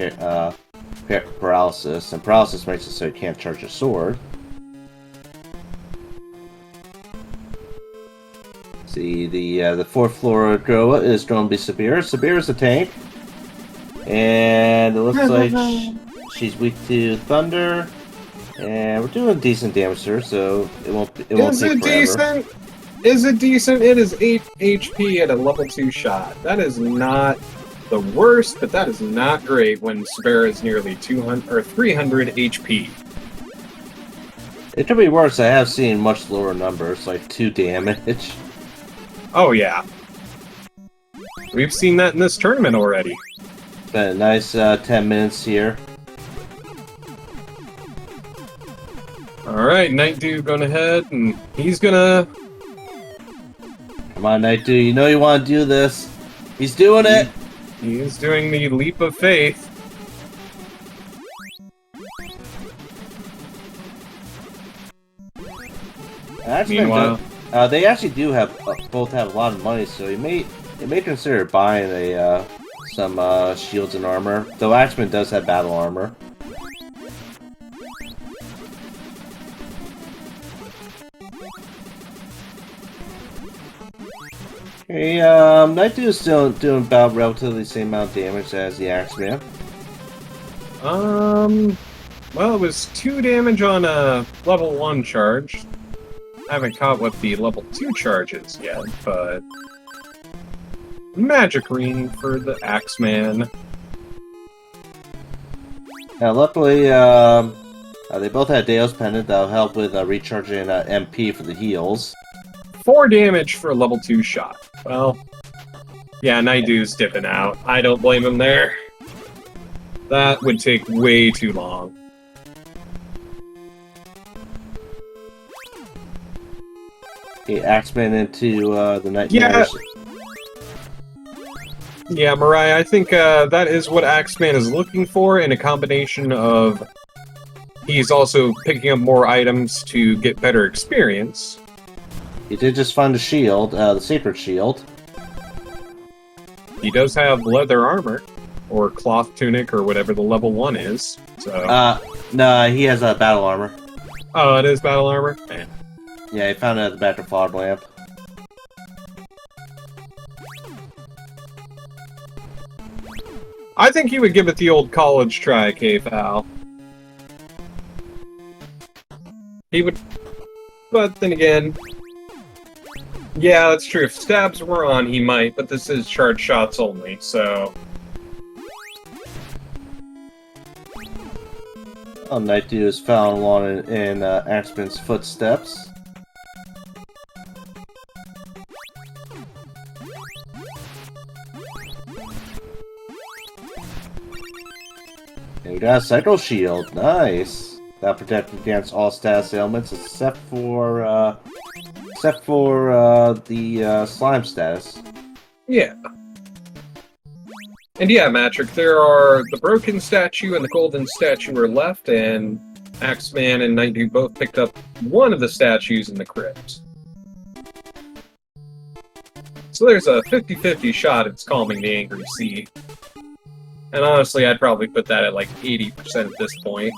paralysis, and paralysis makes it so you can't charge a sword. See, the fourth floor girl is going to be Sabir. Sabir is a tank, and it looks like she's weak to thunder. And we're doing decent damage to her, so it won't take forever. Decent? Is it decent? It is 8 HP at a level 2 shot. That is not the worst, but that is not great when Sabera is nearly 200 or 300 HP. It could be worse. I have seen much lower numbers, like 2 damage. Oh yeah. We've seen that in this tournament already. Been a nice 10 minutes here. Alright, nightdew going ahead, and he's gonna... Come on, nightdew, you know you want to do this. He's doing it! He is doing the leap of faith. Meanwhile, they actually do have both have a lot of money, so you may consider buying some shields and armor. Though TheAxeMan does have battle armor. Okay, nightdew is still doing about relatively the same amount of damage as the TheAxeMan. well, it was 2 damage on a level 1 charge. I haven't caught what the level 2 charge is yet, but... Magic Ring for the TheAxeMan. Now, luckily, they both had Deo's Pendant that'll help with recharging MP for the heals. 4 damage for a level 2 shot. Well, yeah, nightdew's dipping out. I don't blame him there. That would take way too long. Okay, TheAxeMan into the Nightmares. Yeah, Mariah, I think that is what TheAxeMan is looking for, in a combination of... He's also picking up more items to get better experience. He did just find a shield, the Sacred Shield. He does have leather armor, or cloth tunic, or whatever the level 1 is, so... No, he has battle armor. Oh, it is battle armor? Man. Yeah, he found it at the back of Fog Lamp. I think he would give it the old college try, K-Foul. He would... But then again... Yeah, that's true. If stabs were on, he might, but this is charged shots only, so... Oh, nightdew is found along in TheAxeMan's footsteps. And we got a Cycle Shield. Nice. That protects against all status ailments except for the slime status. Yeah. And yeah, Matrick, there are the broken statue and the golden statue are left, and TheAxeMan and nightdew both picked up one of the statues in the crypt. So there's a 50-50 shot it's calming the Angry Sea. And honestly, I'd probably put that at like 80% at this point.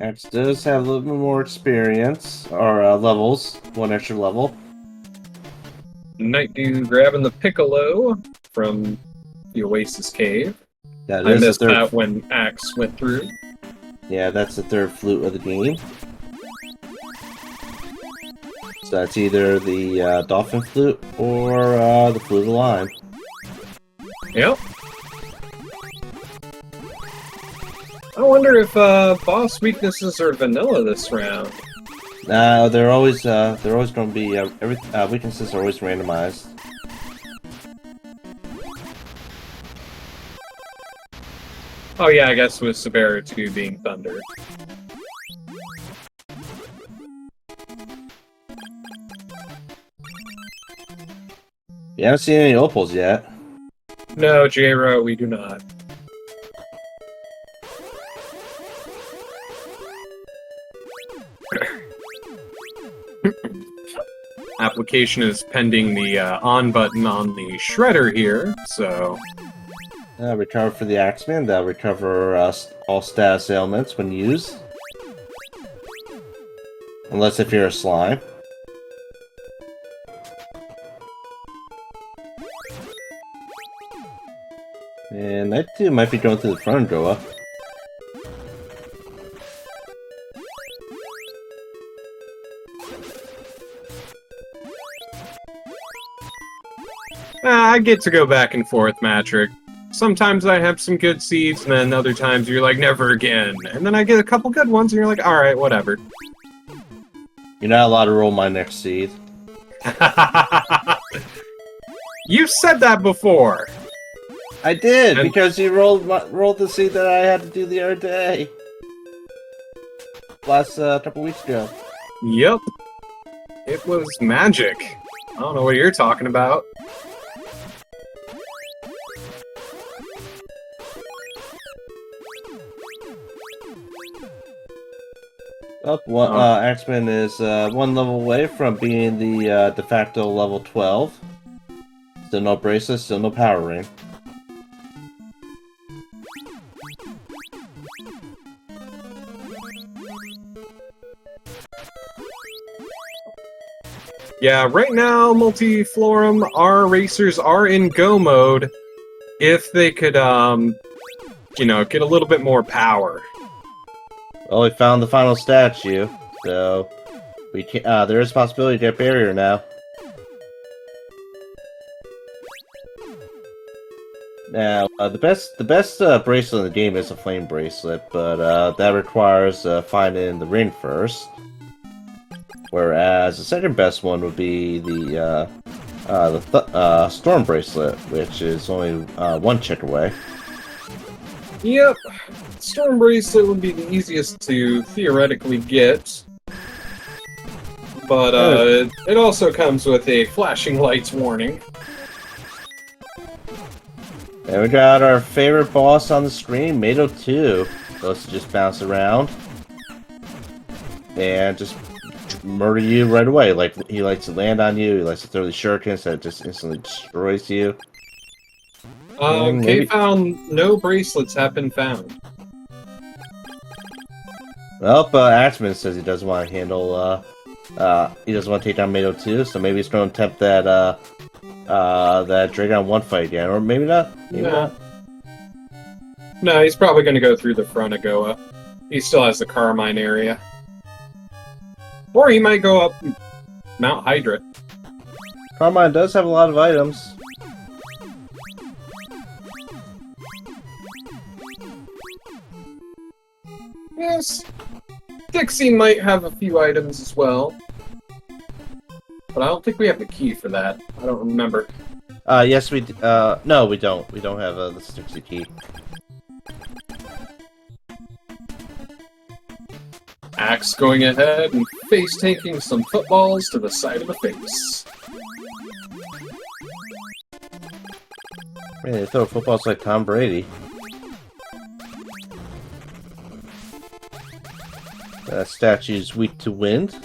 Axe does have a little bit more experience, or levels, 1 extra level. Nightdew grabbing the Piccolo from the Oasis Cave. That I is missed the third. that when Axe went through. Yeah, that's the 3rd flute of the game. So that's either the Dolphin Flute or the Flute of Lime. Yep. I wonder if boss weaknesses are vanilla this round. They're always going to be weaknesses are always randomized. Oh yeah, I guess with Sabera 2 being Thunder. You haven't seen any opals yet. No, J-Ro, we do not. Application is pending the on button on the shredder here, so... Recover for the TheAxeMan. That'll recover all status ailments when used. Unless if you're a slime. And nightdew might be going through the front door. I get to go back and forth, Matrick. Sometimes I have some good seeds, and then other times you're like, never again. And then I get a couple good ones, and you're like, alright, whatever. You're not allowed to roll my next seed. You've said that before! I did, And- because you rolled the seed that I had to do the other day. Last couple weeks ago. Yep. It was magic. I don't know what you're talking about. TheAxeMan is one level away from being the de facto level 12. Still no bracelets, still no power ring. Yeah, right now, Multiflorum, our racers are in go mode. If they could, you know, get a little bit more power. Well, we found the final statue, so we can there is a possibility to get barrier now. Now, the best bracelet in the game is a flame bracelet, but that requires finding the ring first. Whereas the second best one would be the storm bracelet, which is only one check away. Yep. Storm Bracelet would be the easiest to theoretically get. But it also comes with a flashing lights warning. And we got our favorite boss on the screen, Mato 2. Let's just bounce around. And just murder you right away. Like, he likes to land on you, he likes to throw the shurikens that just instantly destroys you. K found no bracelets have been found. Well, TheAxeMan says he doesn't want to handle, he doesn't want to take down Mato 2, so maybe he's going to attempt that, that Dragon 1 fight again, or maybe not. Maybe not. No, he's probably going to go through the front of Goa. He still has the Carmine area. Or he might go up Mount Hydra. Carmine does have a lot of items. Yes. Dixie might have a few items as well. But I don't think we have the key for that. I don't remember. Yes, no, we don't. We don't have the Stixie key. Axe going ahead and face-tanking some footballs to the side of the face. Man, they throw footballs like Tom Brady. That statue's weak to wind.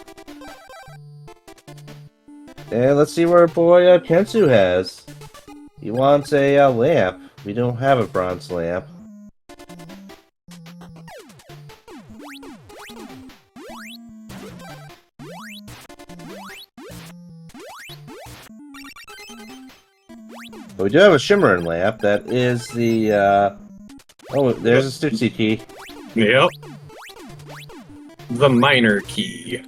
And let's see what our boy Kensu has. He wants a lamp. We don't have a bronze lamp. But we do have a shimmering lamp. That is the oh, there's a Stixie key. Yep. The minor key.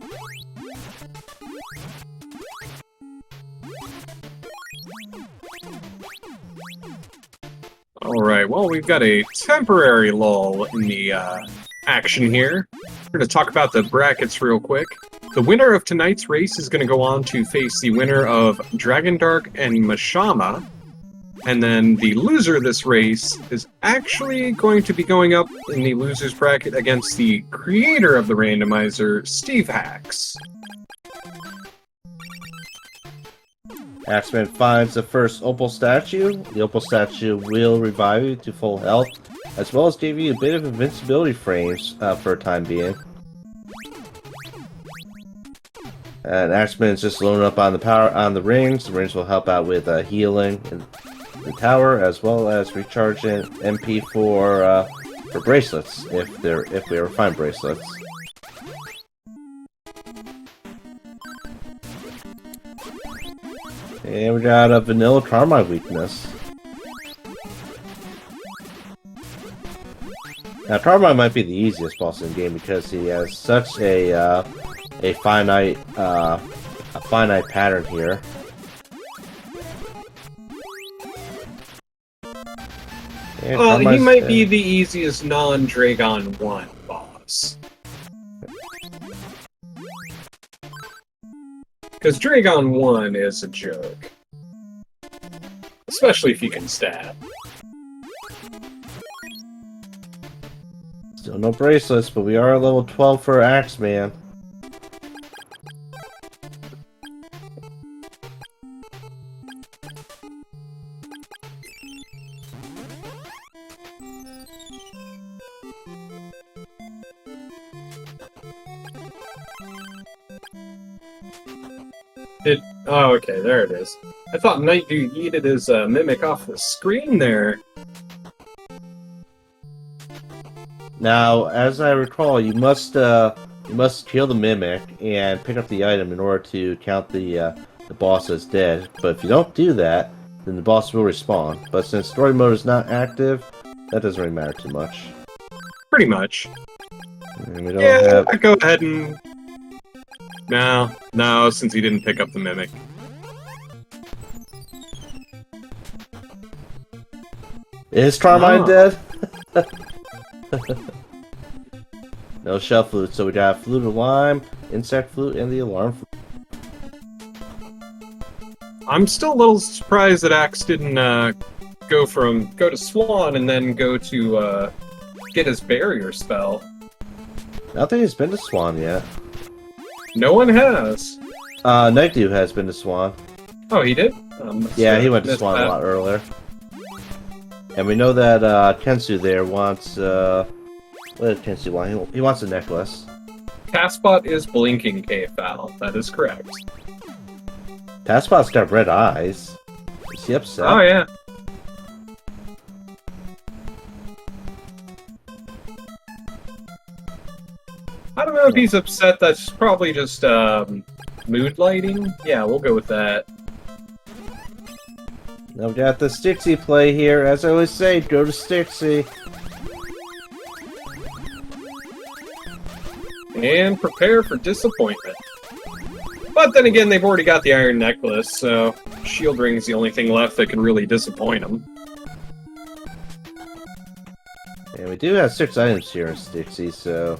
Alright, well, we've got a temporary lull in the action here. We're going to talk about the brackets real quick. The winner of tonight's race is going to go on to face the winner of Dragon Dark and Mashama. And then the loser of this race is actually going to be going up in the loser's bracket against the creator of the randomizer, Steve Hacks. Axeman finds the first opal statue. The opal statue will revive you to full health, as well as give you a bit of invincibility frames for a time being. And Axeman is just loading up on the rings. The rings will help out with healing in the tower, as well as recharging MP for bracelets if we ever find bracelets. And we got a vanilla Carmine weakness. Now Carmine might be the easiest boss in the game because he has such a finite pattern here. And Well, he Carmine's, might be the easiest non-Dragon 1 boss. Because Dragon 1 is a joke. Especially if you can stab. Still no bracelets, but we are level 12 for Axeman. Oh, okay, there it is. I thought nightdew yeeted his mimic off the screen there. Now, as I recall, you must kill the mimic and pick up the item in order to count the boss as dead. But if you don't do that, then the boss will respawn. But since story mode is not active, that doesn't really matter too much. Pretty much. And we don't Yeah, have... I go ahead and... No, since he didn't pick up the mimic. Is Carmine Oh. dead? No shell flute, so we got flute of lime, insect flute, and the alarm flute. I'm still a little surprised that Axe didn't go to Swan and then go to get his barrier spell. I don't think he's been to Swan yet. No one has. Nightdew has been to Swan. Oh, he did? Yeah, he went to missed Swan that. a lot earlier. And we know that Kensu there wants... what did Kensu want? He wants a necklace. Castbot is blinking K-Foul. That is correct. Taskbot's got red eyes. Is he upset? Oh, yeah. I don't know if he's upset. That's probably just mood lighting. Yeah, we'll go with that. Now we got the Stixie play here. As I always say, go to Stixie. And prepare for disappointment. But then again, they've already got the Iron Necklace, so Shield Ring's the only thing left that can really disappoint them. And we do have 6 items here in Stixie, so...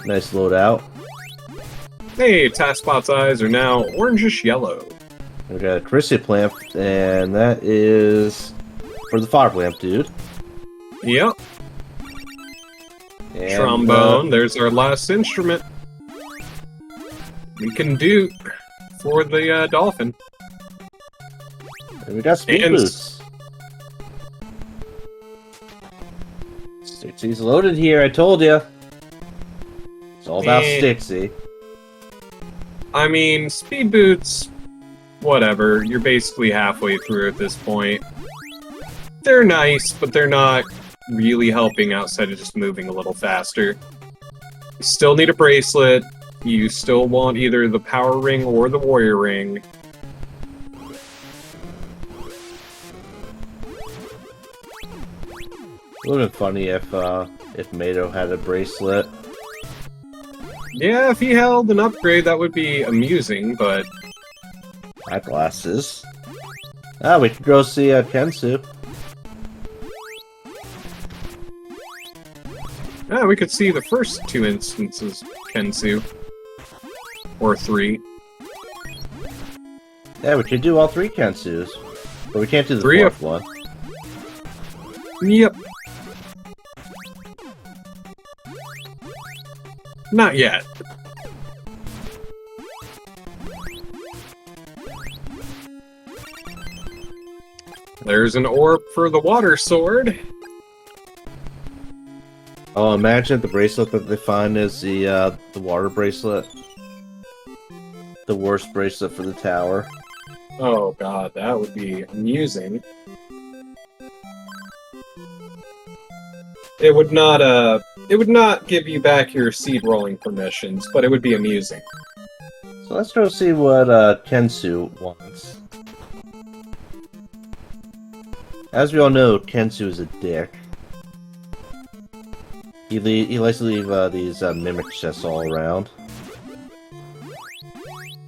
nice loadout. Hey, Taskbot's eyes are now orangish yellow. We got a Crystalis lamp, and that is for the fog lamp dude. Yep. And, Trombone, there's our last instrument. We can do for the dolphin. and we got speed and- boots. Stixie's loaded here, I told you. It's all about Eh. Stixie. I mean, speed boots, whatever. You're basically halfway through at this point. They're nice, but they're not really helping outside of just moving a little faster. You still need a bracelet. You still want either the power ring or the warrior ring. It would have been funny if Mato had a bracelet. Yeah, if he held an upgrade, that would be amusing, but Eyeglasses. Ah, we could go see Kensu. yeah, we could see the first 2 instances of Kensu. Or 3. Yeah, we could do all 3 Kensus. But we can't do the 3 4th one. Yep. Not yet. There's an orb for the water sword. Oh, imagine the bracelet that they find is the water bracelet. The worst bracelet for the tower. Oh god, that would be amusing. It would not give you back your seed rolling permissions, but it would be amusing. So let's go see what Kensu wants. As we all know, Kensu is a dick. He likes to leave these mimic chests all around.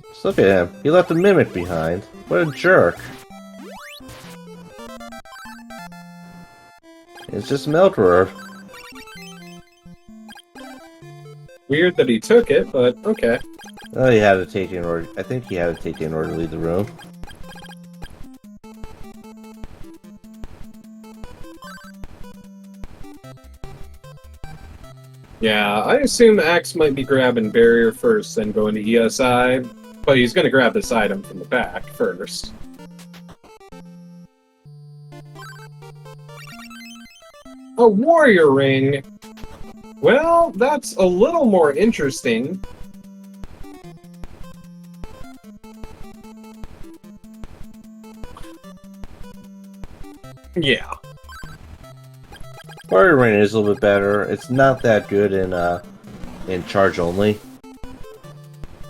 Just look at him. He left a mimic behind. What a jerk. It's just a Meltwater. Weird that he took it, but okay. Oh, he had to take it in order. I think he had to take it in order to leave the room. Yeah, I assume Axe might be grabbing barrier first, then going to ESI, but he's gonna grab this item from the back first. A warrior ring! Well, that's a little more interesting. Yeah. Warrior Rain is a little bit better. It's not that good in charge only,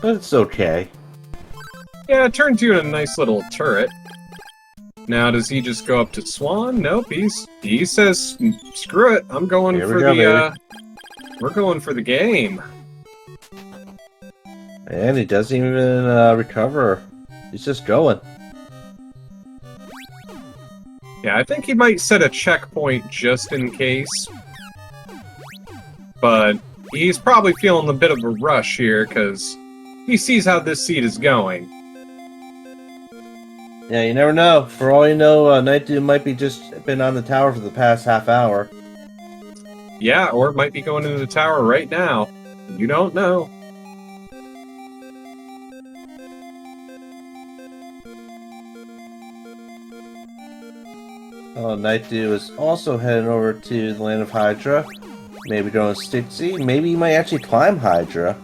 but it's okay. Yeah, it turns you into a nice little turret. Now, does he just go up to Swan? Nope, he says, screw it, I'm going Here we for go, the, we're going for the game. And he doesn't even recover. He's just going. Yeah, I think he might set a checkpoint just in case. But he's probably feeling a bit of a rush here, because he sees how this seed is going. Yeah, you never know. For all you know, nightdew might be just been on the tower for the past half hour. Yeah, or it might be going into the tower right now. You don't know. Oh, nightdew is also heading over to the land of Hydra. Maybe going to Stixie. Maybe he might actually climb Hydra.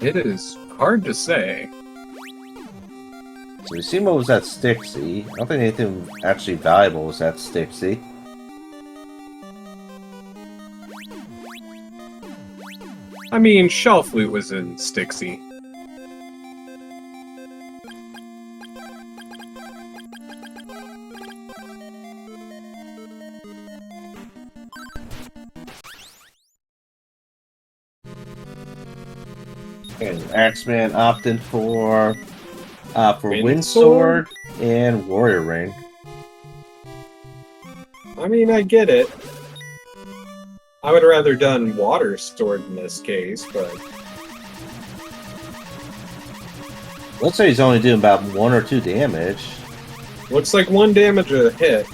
It is hard to say. So we see what was at Stixie. I don't think anything actually valuable was at Stixie. I mean, Shelf Loot was in Stixie. And TheAxeMan opted for Wind Wind Sword? Sword and Warrior Ring. I mean, I get it. I would rather done Water Sword in this case, but... Let's say he's only doing about 1 or 2 damage. Looks like 1 damage a hit.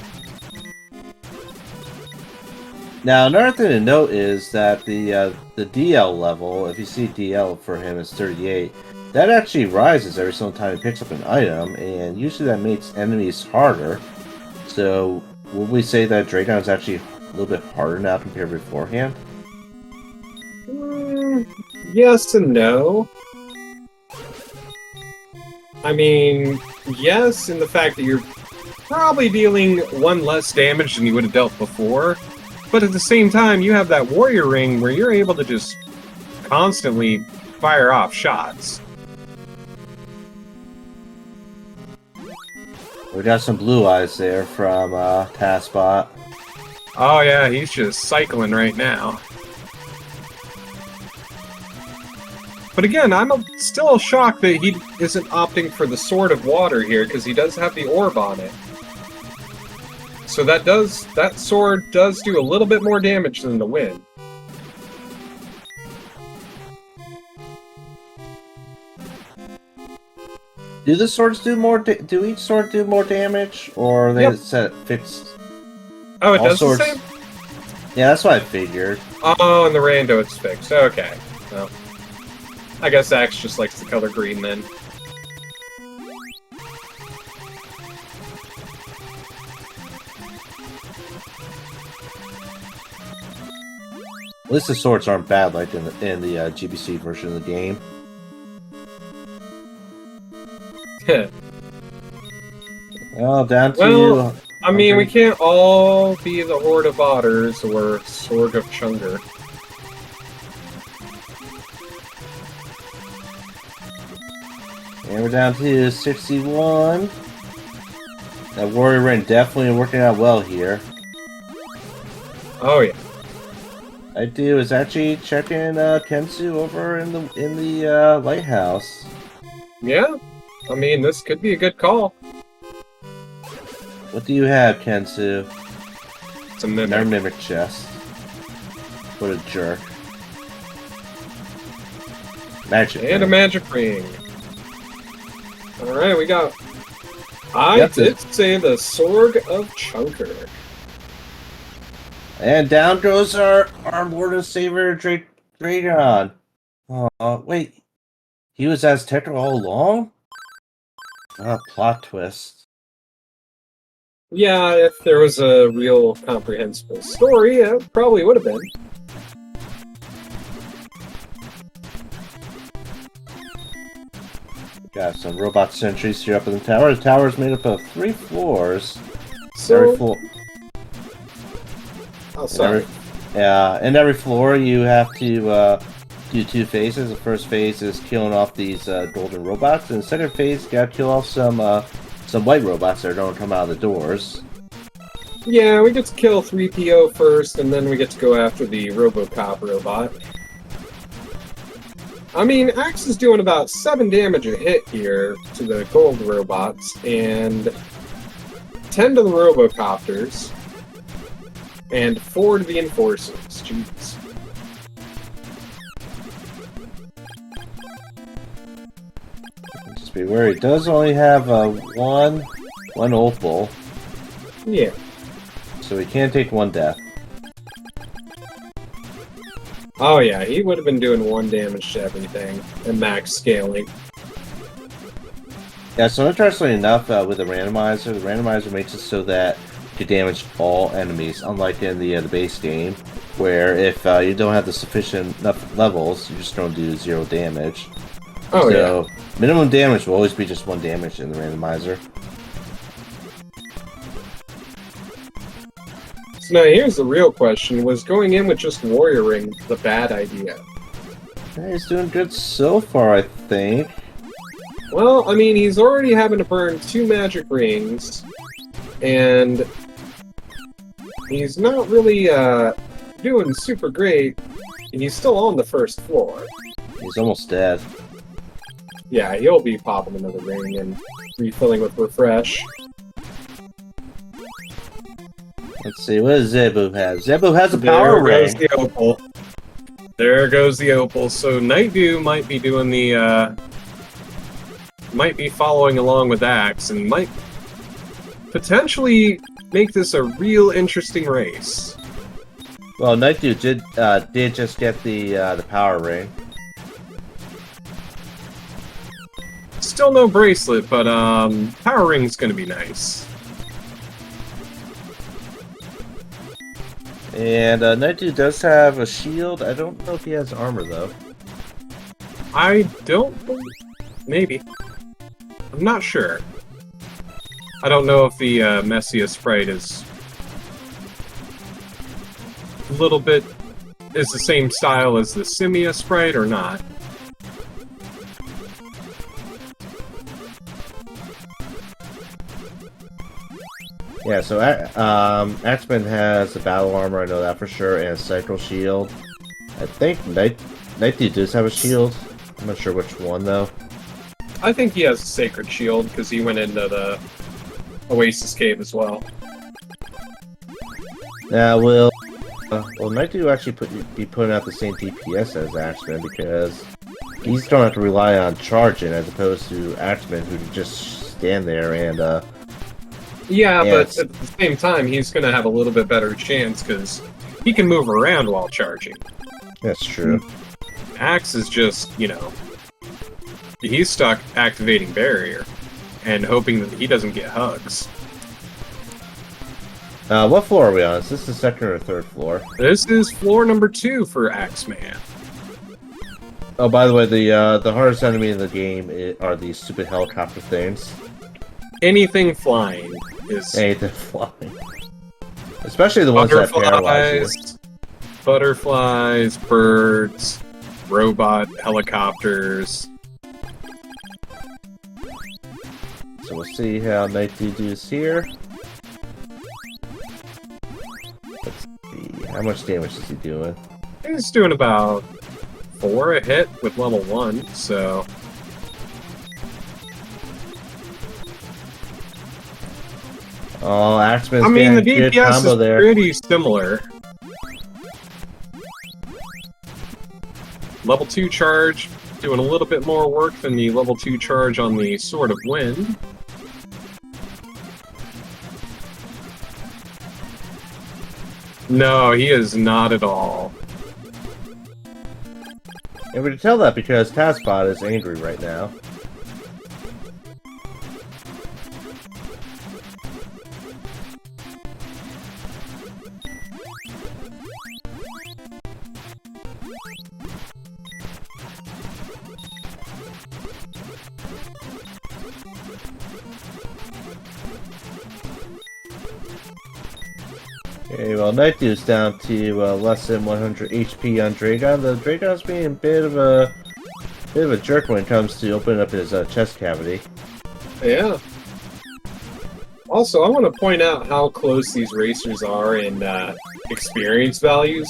Now, another thing to note is that the DL level, if you see DL for him is 38, that actually rises every single time he picks up an item, and usually that makes enemies harder. So, would we say that Dragon is actually a little bit harder now compared to beforehand? Yes and no. I mean, yes, in the fact that you're probably dealing 1 less damage than you would have dealt before, but at the same time, you have that Warrior Ring where you're able to just constantly fire off shots. We got some blue eyes there from Taskbot. Oh yeah, he's just cycling right now. But again, I'm still shocked that he isn't opting for the Sword of Water here, because he does have the orb on it. So that sword does do a little bit more damage than the wind. Do the swords do more? Do each sword do more damage, or are they set fixed? Oh, it All does swords... the same? Yeah, that's what I figured. Oh, and the rando it's fixed. Okay. Well, I guess Axe just likes the color green then. At least the swords aren't bad like in the GBC version of the game. Well, down to Well, I mean, we can't all be the Horde of Otters or Sword of Chunger. And we're down to 61. That Warrior Ring definitely working out well here. Oh yeah. Nightdew is actually checking Kensu over in the lighthouse. Yeah. I mean, this could be a good call. What do you have, Kensu? It's a mimic. Another mimic chest. What a jerk. Magic And a ring. magic ring. Alright, we got... I did say the Sword of Chunker. And down goes our Lord and Savior Dragon. Oh, wait. He was Azteca all along? Plot twist. Yeah, if there was a real comprehensible story, it probably would have been. Got some robot sentries here up in the tower. The tower is made up of 3 floors. So... Every floor... Oh, sorry. In every floor, you have to do 2 phases. The first phase is killing off these golden robots, and the second phase, you gotta kill off some white robots that don't come out of the doors. Yeah, we get to kill 3PO first, and then we get to go after the Robocop robot. I mean, Axe is doing about 7 damage a hit here to the gold robots, and 10 to the Robocopters, and 4 to the Enforcers. Jeez. Just be wary. It does only have one opal, Yeah. so he can take 1 death. Oh yeah, he would have been doing 1 damage to everything, and max scaling. Yeah, so interestingly enough, with the randomizer makes it so that you can damage all enemies, unlike in the base game, where if you don't have the sufficient enough levels, you're just going to do 0 damage. Oh So, minimum damage will always be just 1 damage in the randomizer. So now here's the real question, was going in with just Warrior Ring the bad idea? Yeah, he's doing good so far, I think. Well, I mean, he's already having to burn 2 magic rings, and he's not really doing super great, and he's still on the first floor. He's almost dead. Yeah, he'll be popping another ring and refilling with refresh. Let's see, what does Zebu have? Zebu has a power There goes ring. the opal. There goes the opal. So nightdew might be doing the might be following along with Axe and might potentially make this a real interesting race. Well, nightdew did just get the power ring. Still no bracelet, but power ring's gonna be nice. And nightdew does have a shield. I don't know if he has armor though. I don't believe... Maybe. I'm not sure. I don't know if the Messia sprite is a little bit... is the same style as the Simia sprite or not. Yeah, so Axeman has the battle armor, I know that for sure, and a cycle shield. I think Nightdew does have a shield. I'm not sure which one though. I think he has a Sacred Shield, because he went into the Oasis Cave as well. Now, will Nightdew actually be putting out the same DPS as Axeman, because he's going to have to rely on charging as opposed to Axeman, who can just stand there and Yeah, Yeah, but at the same time, he's going to have a little bit better chance, because he can move around while charging. that's true. Axe is just, you know, he's stuck activating barrier and hoping that he doesn't get hugs. What floor are we on? Is this the second or third floor? This is floor number 2 for Axeman. Oh, by the way, the hardest enemy in the game are these stupid helicopter things. Anything flying is Anything flying. Especially the ones that paralyze you. Butterflies, birds, robot helicopters. So we'll see how nightdew does here. Let's see. How much damage is he doing? He's doing about 4 a hit with level 1, so... Oh, Axeman's I mean, the getting a good DPS combo is there. pretty similar. Level 2 charge, doing a little bit more work than the level 2 charge on the Sword of Wind. No, he is not at all. And we can tell that because Taskbot is angry right now. Okay, well, nightdew's down to less than 100 HP on Dragon. The Dragon's being a bit of a jerk when it comes to opening up his chest cavity. Yeah. Also, I want to point out how close these racers are in experience values.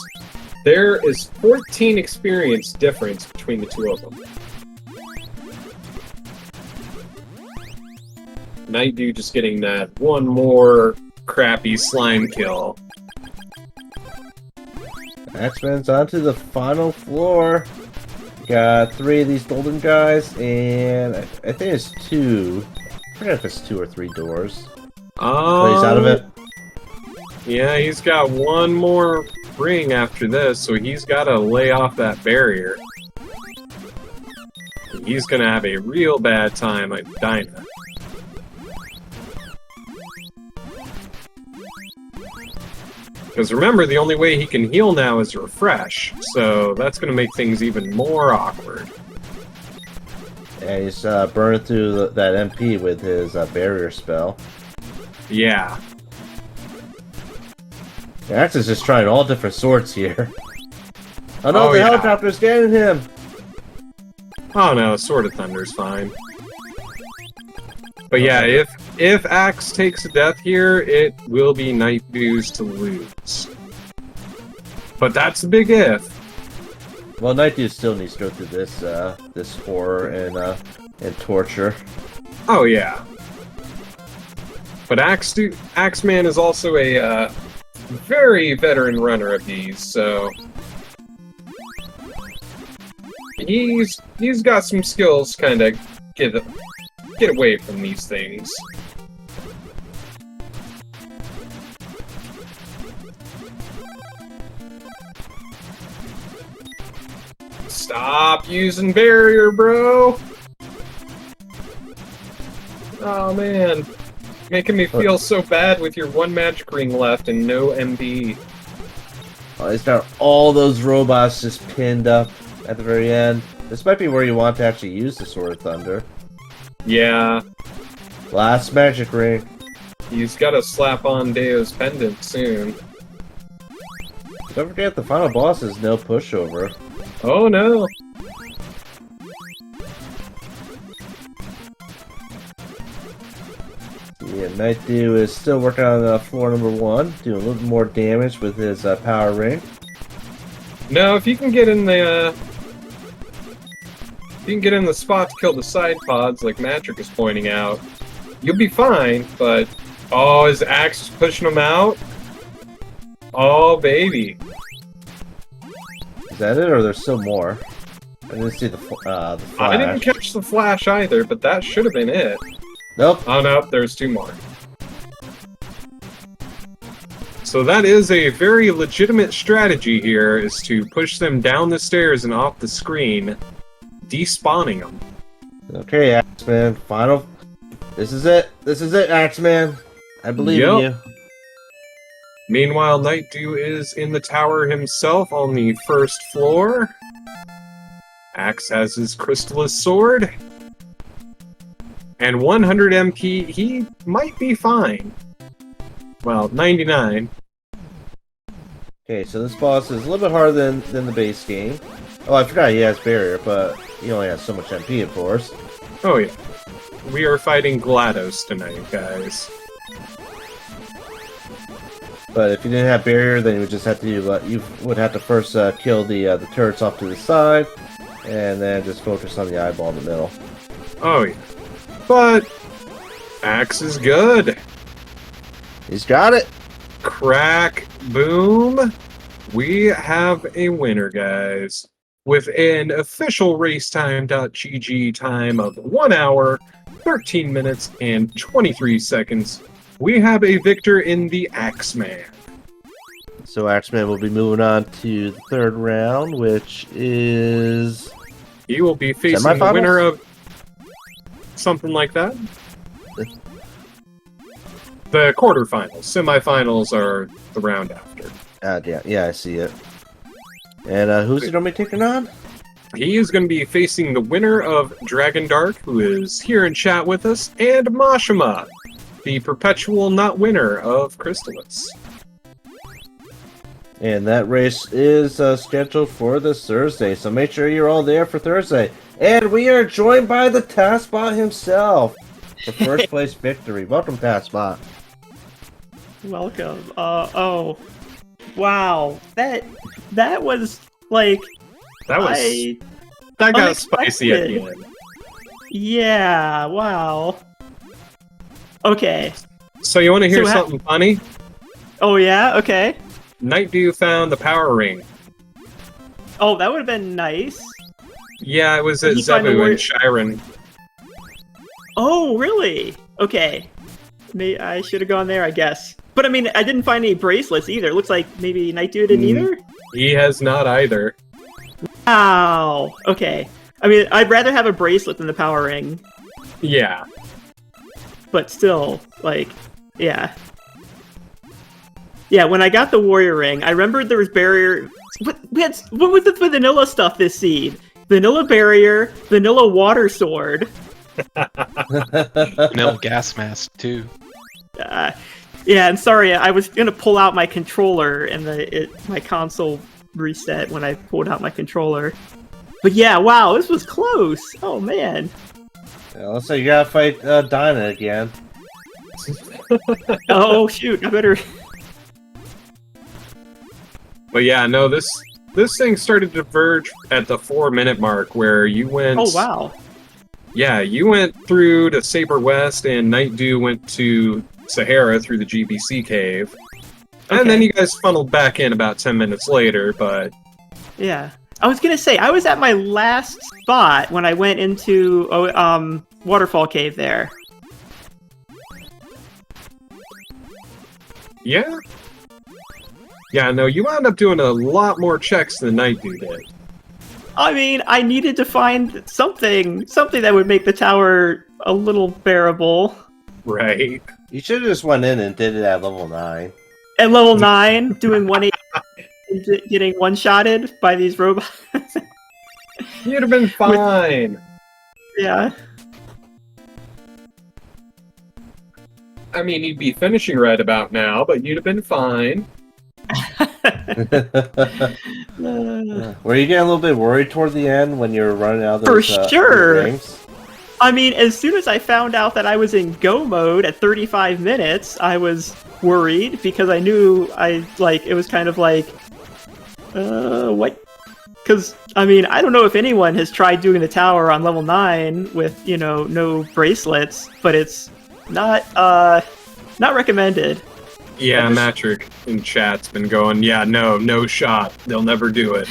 There is 14 experience difference between the two of them. Nightdew just getting that one more crappy slime kill. Axeman's onto the final floor. Got 3 of these golden guys, and I think it's 2. I forget if it's 2 or 3 doors. Oh, he's out of it? Yeah, he's got one more ring after this, so he's got to lay off that barrier. He's gonna have a real bad time at Dinah. Because remember, the only way he can heal now is refresh, so that's going to make things even more awkward. Yeah, he's burning through that MP with his barrier spell. Yeah. Axe is just trying all different sorts here. Oh no, the yeah. helicopter's getting him! Oh no, Sword of Thunder's fine. But yeah, if Axe takes a death here, it will be Nightdew's to lose. But that's a big if. Well, nightdew still needs to go through this this horror and torture. Oh yeah. But Axeman is also a very veteran runner of these, so he's got some skills, kind of get away from these things. Stop using barrier, bro! Oh man, making me feel so bad with your one magic ring left and no MB. Oh, he's got all those robots just pinned up at the very end. This might be where you want to actually use the Sword of Thunder. Yeah. Last magic ring. He's got to slap on Deo's pendant soon. Don't forget the final boss is no pushover. Oh no! Yeah, nightdew is still working on floor number 1, doing a little more damage with his power ring. No, if you can get in the spot to kill the side pods, like Matrick is pointing out, you'll be fine. But oh, his axe is pushing him out. Oh baby! Is that it, or there's still more? I didn't see the flash. I didn't catch the flash either, but that should have been it. Nope. Oh no, there's 2 more. So that is a very legitimate strategy here, is to push them down the stairs and off the screen, despawning them. Okay, Axeman, final. This is it. This is it, Axeman. I believe in you. Meanwhile, Nightdew is in the tower himself on the first floor. Axe has his Crystalis sword. And 100 MP, he might be fine. Well, 99. Okay, so this boss is a little bit harder than the base game. Oh, I forgot he has barrier, but he only has so much MP, of course. Oh yeah. We are fighting GLaDOS tonight, guys. But if you didn't have barrier, then you would just have to you would have to first kill the turrets off to the side, and then just focus on the eyeball in the middle. Oh yeah. But Axe is good. He's got it. Crack, boom. We have a winner, guys. With an official racetime.gg time of 1 hour, 13 minutes, and 23 seconds, we have a victor in the TheAxeMan. So TheAxeMan will be moving on to the third round, which is... He will be facing the winner of something like that. The quarterfinals. Semifinals are the round after. Yeah, I see it. And who's he going to be taking on? He is going to be facing the winner of Dragon Dark, who is here in chat with us, and Mashima, the perpetual not winner of Crystalis. And that race is scheduled for this Thursday, so make sure you're all there for Thursday. And we are joined by the TaskBot himself for first place victory. Welcome, TaskBot. Welcome. Oh, wow. That was like That got spicy at the end. Yeah. Wow. Okay. So you want to hear something funny? Oh yeah. Okay. Nightdew found the power ring. Oh, that would have been nice. Yeah, it was at Zebu and Shiren. Oh, really? Okay. Maybe I should have gone there, I guess. But I mean, I didn't find any bracelets either. Looks like maybe Nightdew didn't either? He has not either. Wow. Okay. I mean, I'd rather have a bracelet than the power ring. Yeah. But still, like, yeah. Yeah, when I got the warrior ring, I remembered there was barrier... What was the vanilla stuff this seed? Vanilla barrier, vanilla water sword. Vanilla gas mask, too. Yeah, and sorry, I was gonna pull out my controller, and my console reset when I pulled out my controller. But yeah, wow, this was close. Oh man. Yeah, looks like you gotta fight Dinah again. Oh shoot, I better. But yeah, no, this thing started to diverge at the 4-minute mark, where you went. Oh wow. Yeah, you went through to Saber West, and Nightdew went to Sahara through the GBC cave. And then you guys funneled back in about 10 minutes later, but... Yeah. I was gonna say, I was at my last spot when I went into Waterfall Cave there. Yeah? Yeah, no, you wound up doing a lot more checks than Nightdew did. I mean, I needed to find something that would make the tower a little bearable. Right. You should have just went in and did it at level 9. At level 9, doing 180, getting one-shotted by these robots. You'd have been fine. Yeah. I mean, you'd be finishing right about now, but you'd have been fine. Were you getting a little bit worried toward the end when you were running out of those For sure. rings? I mean, as soon as I found out that I was in go mode at 35 minutes, I was worried because I knew it was kind of like, what? Because, I mean, I don't know if anyone has tried doing the tower on level 9 with, no bracelets, but it's not recommended. Yeah, Matrick in chat's been going, yeah, no shot. They'll never do it.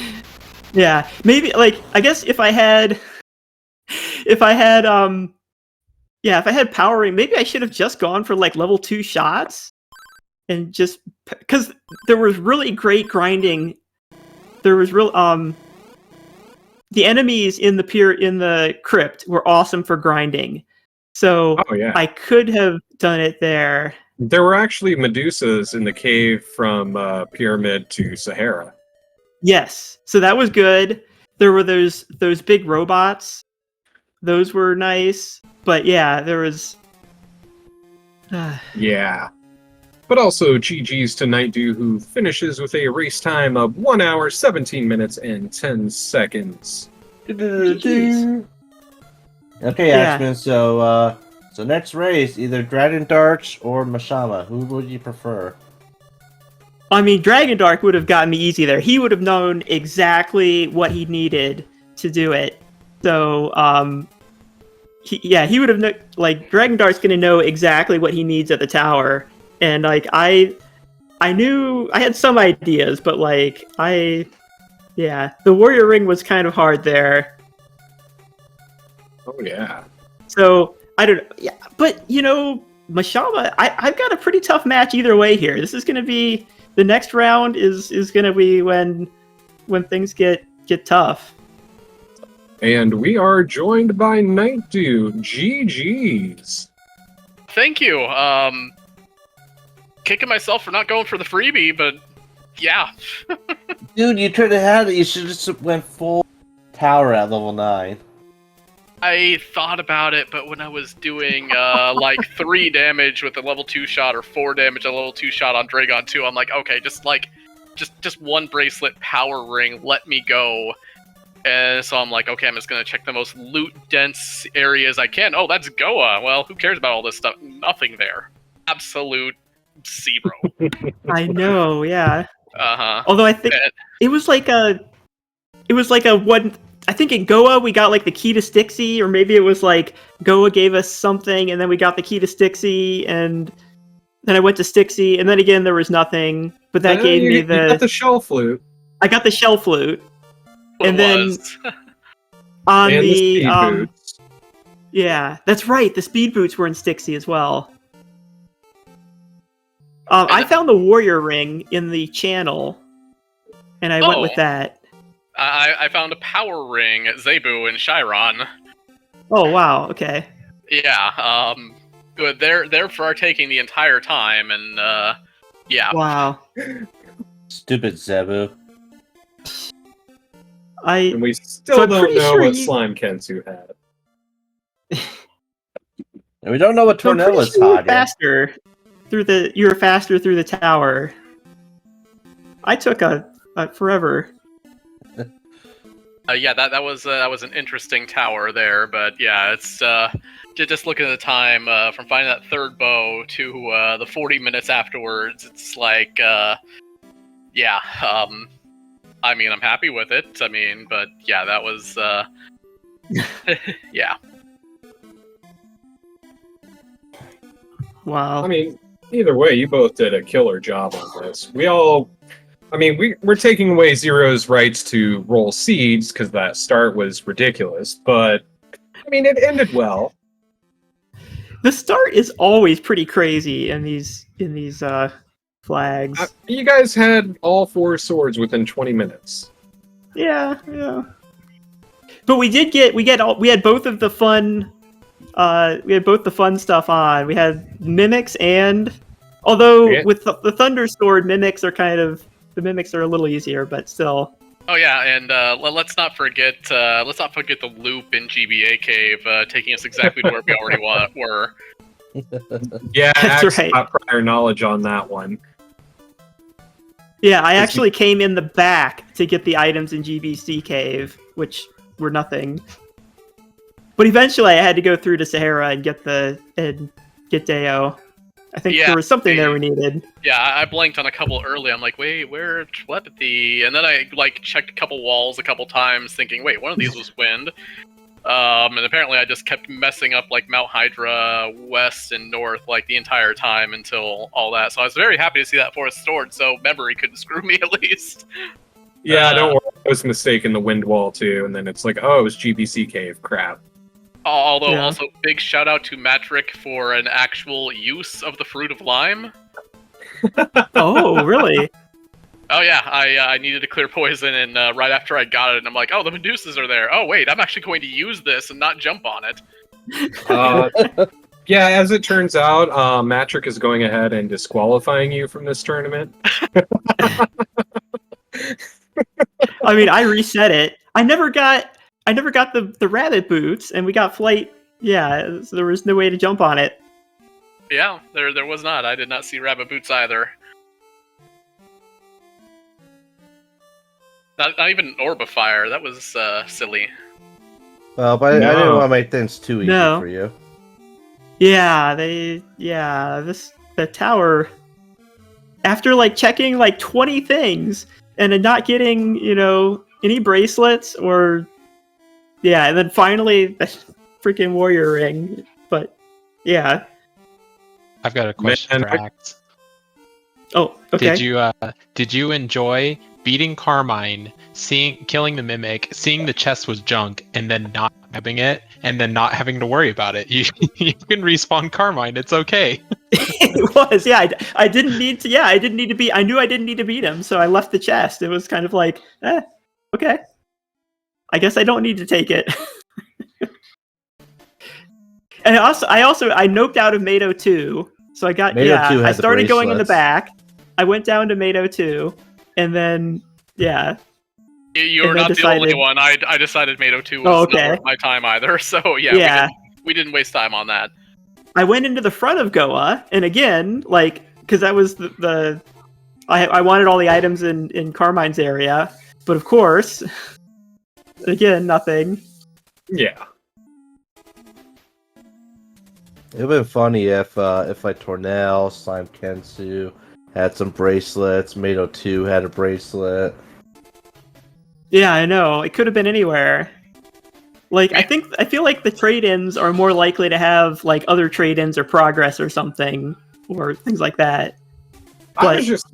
Yeah, maybe, I guess if I had powering, maybe I should have just gone for, level 2 shots. And just, because there was really great grinding. There was the enemies in the crypt were awesome for grinding. So, oh, yeah. I could have done it there. There were actually Medusas in the cave from Pyramid to Sahara. Yes, so that was good. There were those big robots. Those were nice. But yeah, there was... Yeah. But also GG's to nightdew, who finishes with a race time of 1 hour, 17 minutes, and 10 seconds. Okay, Yeah. Axeman, so next race, either Dragon Darts or Mashama. Who would you prefer? I mean, Dragon Dark would have gotten me easy there. He would have known exactly what he needed to do it. So, he would have like Dragon Dark's going to know exactly what he needs at the tower, and like I knew I had some ideas, but like the Warrior Ring was kind of hard there. Oh yeah. So I don't know. Yeah, but Mashama, I've got a pretty tough match either way here. This is going to be the next round is going to be when things get tough. And we are joined by nightdew. GG's. Thank you. Kicking myself for not going for the freebie, but yeah. Dude, you could have had it. You should have just went full tower at level 9. I thought about it, but when I was doing like 3 damage with a level 2 shot or 4 damage a level 2 shot on Dragon 2, I'm like, okay, just one bracelet power ring, let me go. And so I'm like, okay, I'm just gonna check the most loot dense areas I can. Oh, that's Goa. Well, who cares about all this stuff? Nothing there. Absolute zero. I know, yeah. Uh-huh. Although I think it was like a one. I think in Goa we got like the key to Styxy, or maybe it was like Goa gave us something, and then we got the key to Styxy, and then I went to Styxy, and then again there was nothing. But that gave me you got the shell flute. I got the shell flute, What and it then was. on And the the speed boots. yeah, that's right. The speed boots were in Styxy as well. I found the Warrior Ring in the channel, and I went with that. I found a power ring at Zebu in Chiron. Oh wow, okay. Yeah, good. They're partaking the entire time, and yeah. Wow. Stupid Zebu. And we So still I'm don't pretty know sure what you- Slime Kensu had. And we don't know what So I'm pretty Tornella's sure you were hot. faster you were faster through the tower. I took a forever. Yeah, that was an interesting tower there, but yeah, it's just looking at the time from finding that third bow to the 40 minutes afterwards. It's like, yeah, I mean, I'm happy with it. I mean, but yeah, that was, yeah. Wow. I mean, either way, you both did a killer job on this. We're taking away Zero's rights to roll seeds because that start was ridiculous, but I mean, it ended well. The start is always pretty crazy in these flags. You guys had all 4 swords within 20 minutes. Yeah. But we had both of the fun. We had both the fun stuff on. We had mimics although Yeah. with the Thunder Sword, mimics are a little easier, but still. Oh yeah, and let's not forget the loop in GBA Cave, taking us exactly to where we already were. Yeah, That's Axe right. got prior knowledge on that one. Yeah, I actually came in the back to get the items in GBC Cave, which were nothing. But eventually, I had to go through to Sahara and get Deo. I think Yeah, there was something there we needed. Yeah, I blanked on a couple early. I'm like, wait, where telepathy? And then I checked a couple walls a couple times, thinking, wait, one of these was wind. And apparently, I just kept messing up Mount Hydra west and north the entire time until all that. So I was very happy to see that forest stored, so memory couldn't screw me at least. Yeah, don't worry. I was mistaken the wind wall too, and then it's like, oh, it was GBC Cave. Crap. Although, Yeah. also, big shout out to Matrick for an actual use of the fruit of lime. Oh, really? Oh yeah, I needed to clear poison, and right after I got it, and I'm like, oh, the Medusas are there. Oh wait, I'm actually going to use this and not jump on it. Yeah, as it turns out, Matrick is going ahead and disqualifying you from this tournament. I mean, I reset it. I never got the rabbit boots, and we got flight. Yeah, so there was no way to jump on it. Yeah, there was not. I did not see rabbit boots either. Not even orb of fire. That was silly. Well, but I didn't want to make things too easy No. for you. Yeah, the tower. After like checking like 20 things and then not getting, any bracelets or and then finally the freaking warrior ring. But yeah. I've got a question Man, for Axe. Oh, okay. Did you enjoy beating Carmine, killing the mimic, seeing the chest was junk, and then not grabbing it, and then not having to worry about it? You can respawn Carmine. It's okay. It was, yeah. I didn't need to. Yeah, I didn't need to beat. I knew I didn't need to beat him, so I left the chest. It was kind of like, okay. I guess I don't need to take it. And I noped out of Mado 2, so I got Mado 2 had I the started going in the bracelets. back. I went down to Mado 2, and then You're And not then the only decided- one. I decided Mado 2 was not worth my time either. So Yeah. we didn't waste time on that. I went into the front of Goa, and again, because that was I wanted all the items in Carmine's area, but of course, again, nothing. Yeah. It would have been funny if like Tornell, Slime Kensu had some bracelets, Mado 2 had a bracelet. Yeah, I know. It could have been anywhere. I feel like the trade-ins are more likely to have other trade-ins or progress or something, or things like that. I was just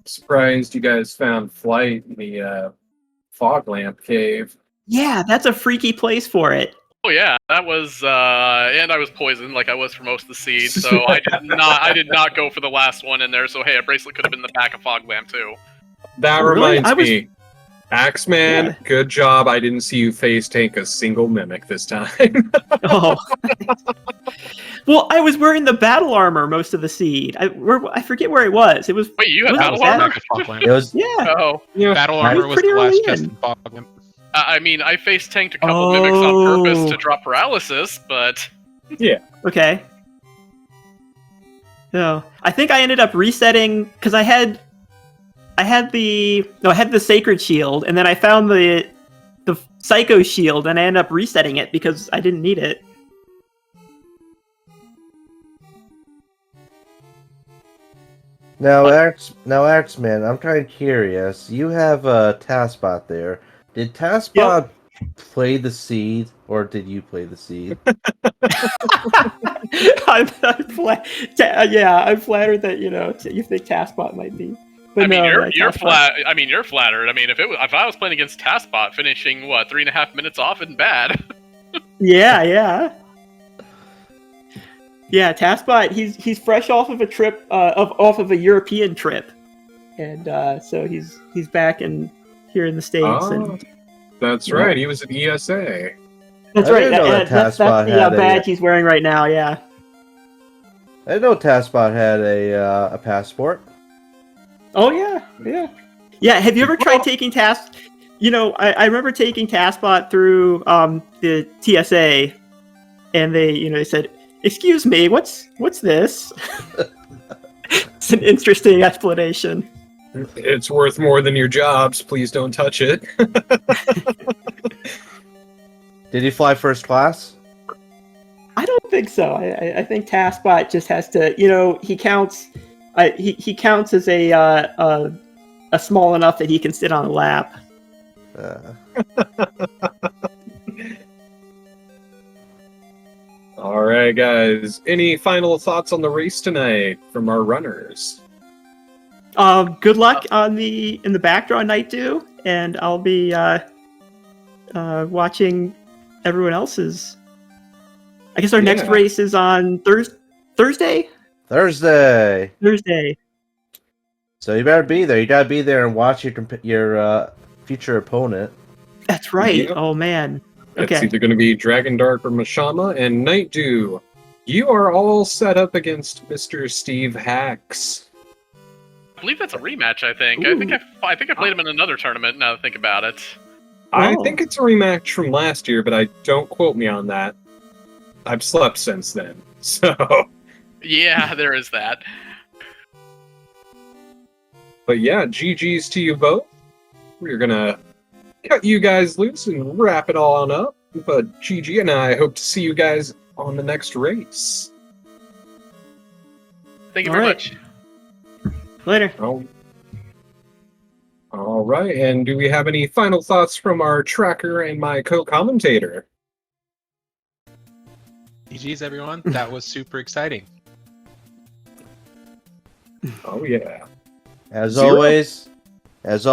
surprised you guys found Flight in the fog lamp cave. Yeah, that's a freaky place for it. Oh yeah, that was, and I was poisoned like I was for most of the seed, so I did not go for the last one in there. So hey, a bracelet could have been in the back of Fog Lamp too. That Really? reminds me. Axeman, Yeah. good job. I didn't see you face tank a single mimic this time. Oh. Well, I was wearing the battle armor most of the seed. I forget where it was. It was. Wait, you had Was it battle that? armor? Fog Lamp. It was Yeah. Oh, Yeah. Battle Right. armor was Pretty the last early chest in. in Fog Lamp. I mean, I face tanked a couple mimics on purpose to drop paralysis, but Okay. No, I think I ended up resetting because I had the sacred shield, and then I found the psycho shield, and I ended up resetting it because I didn't need it. Now, Axeman, I'm kind of curious. You have a Taskbot there. Did Taskbot play the seed, or did you play the seed? I'm flattered that you think Taskbot might be. But I mean, no, you're Taskbot- flat. I mean, you're flattered. I mean, if I was playing against Taskbot, finishing 3.5 minutes off isn't bad. Yeah. Yeah, Taskbot. He's fresh off of a trip, off of a European trip, and so he's back here in the States. Oh, And that's right. He was at ESA. that's I right. didn't know that That's Taskbot the had a- badge he's wearing right now. Yeah. I didn't know Taskbot had a passport. Oh yeah. Have you ever tried taking Task? I remember taking Taskbot through the TSA, and they said, "Excuse me, what's this?" It's an interesting explanation. It's worth more than your jobs. Please don't touch it. Did he fly first class? I don't think so. I think Taskbot just has to. He counts. He counts as a small enough that he can sit on a lap. All right, guys. Any final thoughts on the race tonight from our runners? Good luck in the backdraw nightdew, and I'll be watching everyone else's. I guess our next race is on Thursday. Thursday. So you better be there. You gotta be there and watch your future opponent. That's right. Yep. Oh man. It's Okay. either going to be Dragon Dark or Mashama, and Nightdew You are all set up against Mr. Steve Hacks. I believe that's a rematch. I think. Ooh. I think I played him in another tournament. Now that I think about it. I Oh. think it's a rematch from last year, but don't quote me on that. I've slept since then, so. Yeah, there is that. But yeah, GG's to you both. We're gonna cut you guys loose and wrap it all on up. But GG, and I hope to see you guys on the next race. Thank you All very right. much. Later. Oh. All right, and do we have any final thoughts from our tracker and my co-commentator? GG's, everyone. That was super exciting. Oh yeah. As Zero. always, it's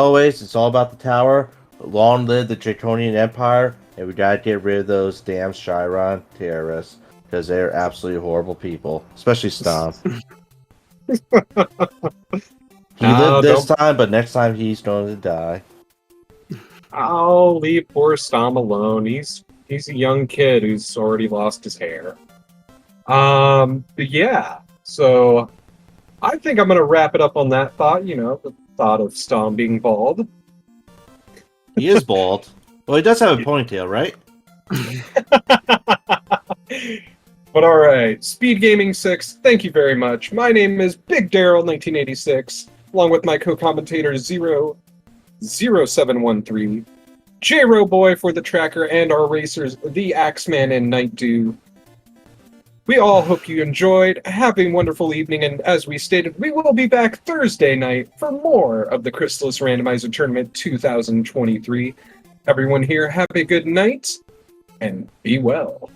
all about the tower. Long live the Draconian Empire, and we gotta get rid of those damn Chiron terrorists, because they're absolutely horrible people. Especially Stomp. He lived this time, but next time he's going to die. I'll leave poor Stom alone. He's a young kid who's already lost his hair. But yeah, so I think I'm gonna wrap it up on that thought, the thought of Stom being bald. He is bald. Well, he does have a ponytail, right? But alright, Speed Gaming 6, thank you very much. My name is Big Daryl 1986, along with my co-commentator 00713, J-Ro Boy for the tracker, and our racers, TheAxeMan and nightdew. We all hope you enjoyed. Have a wonderful evening, and as we stated, we will be back Thursday night for more of the Crystalis Randomizer Tournament 2023. Everyone here, have a good night, and be well.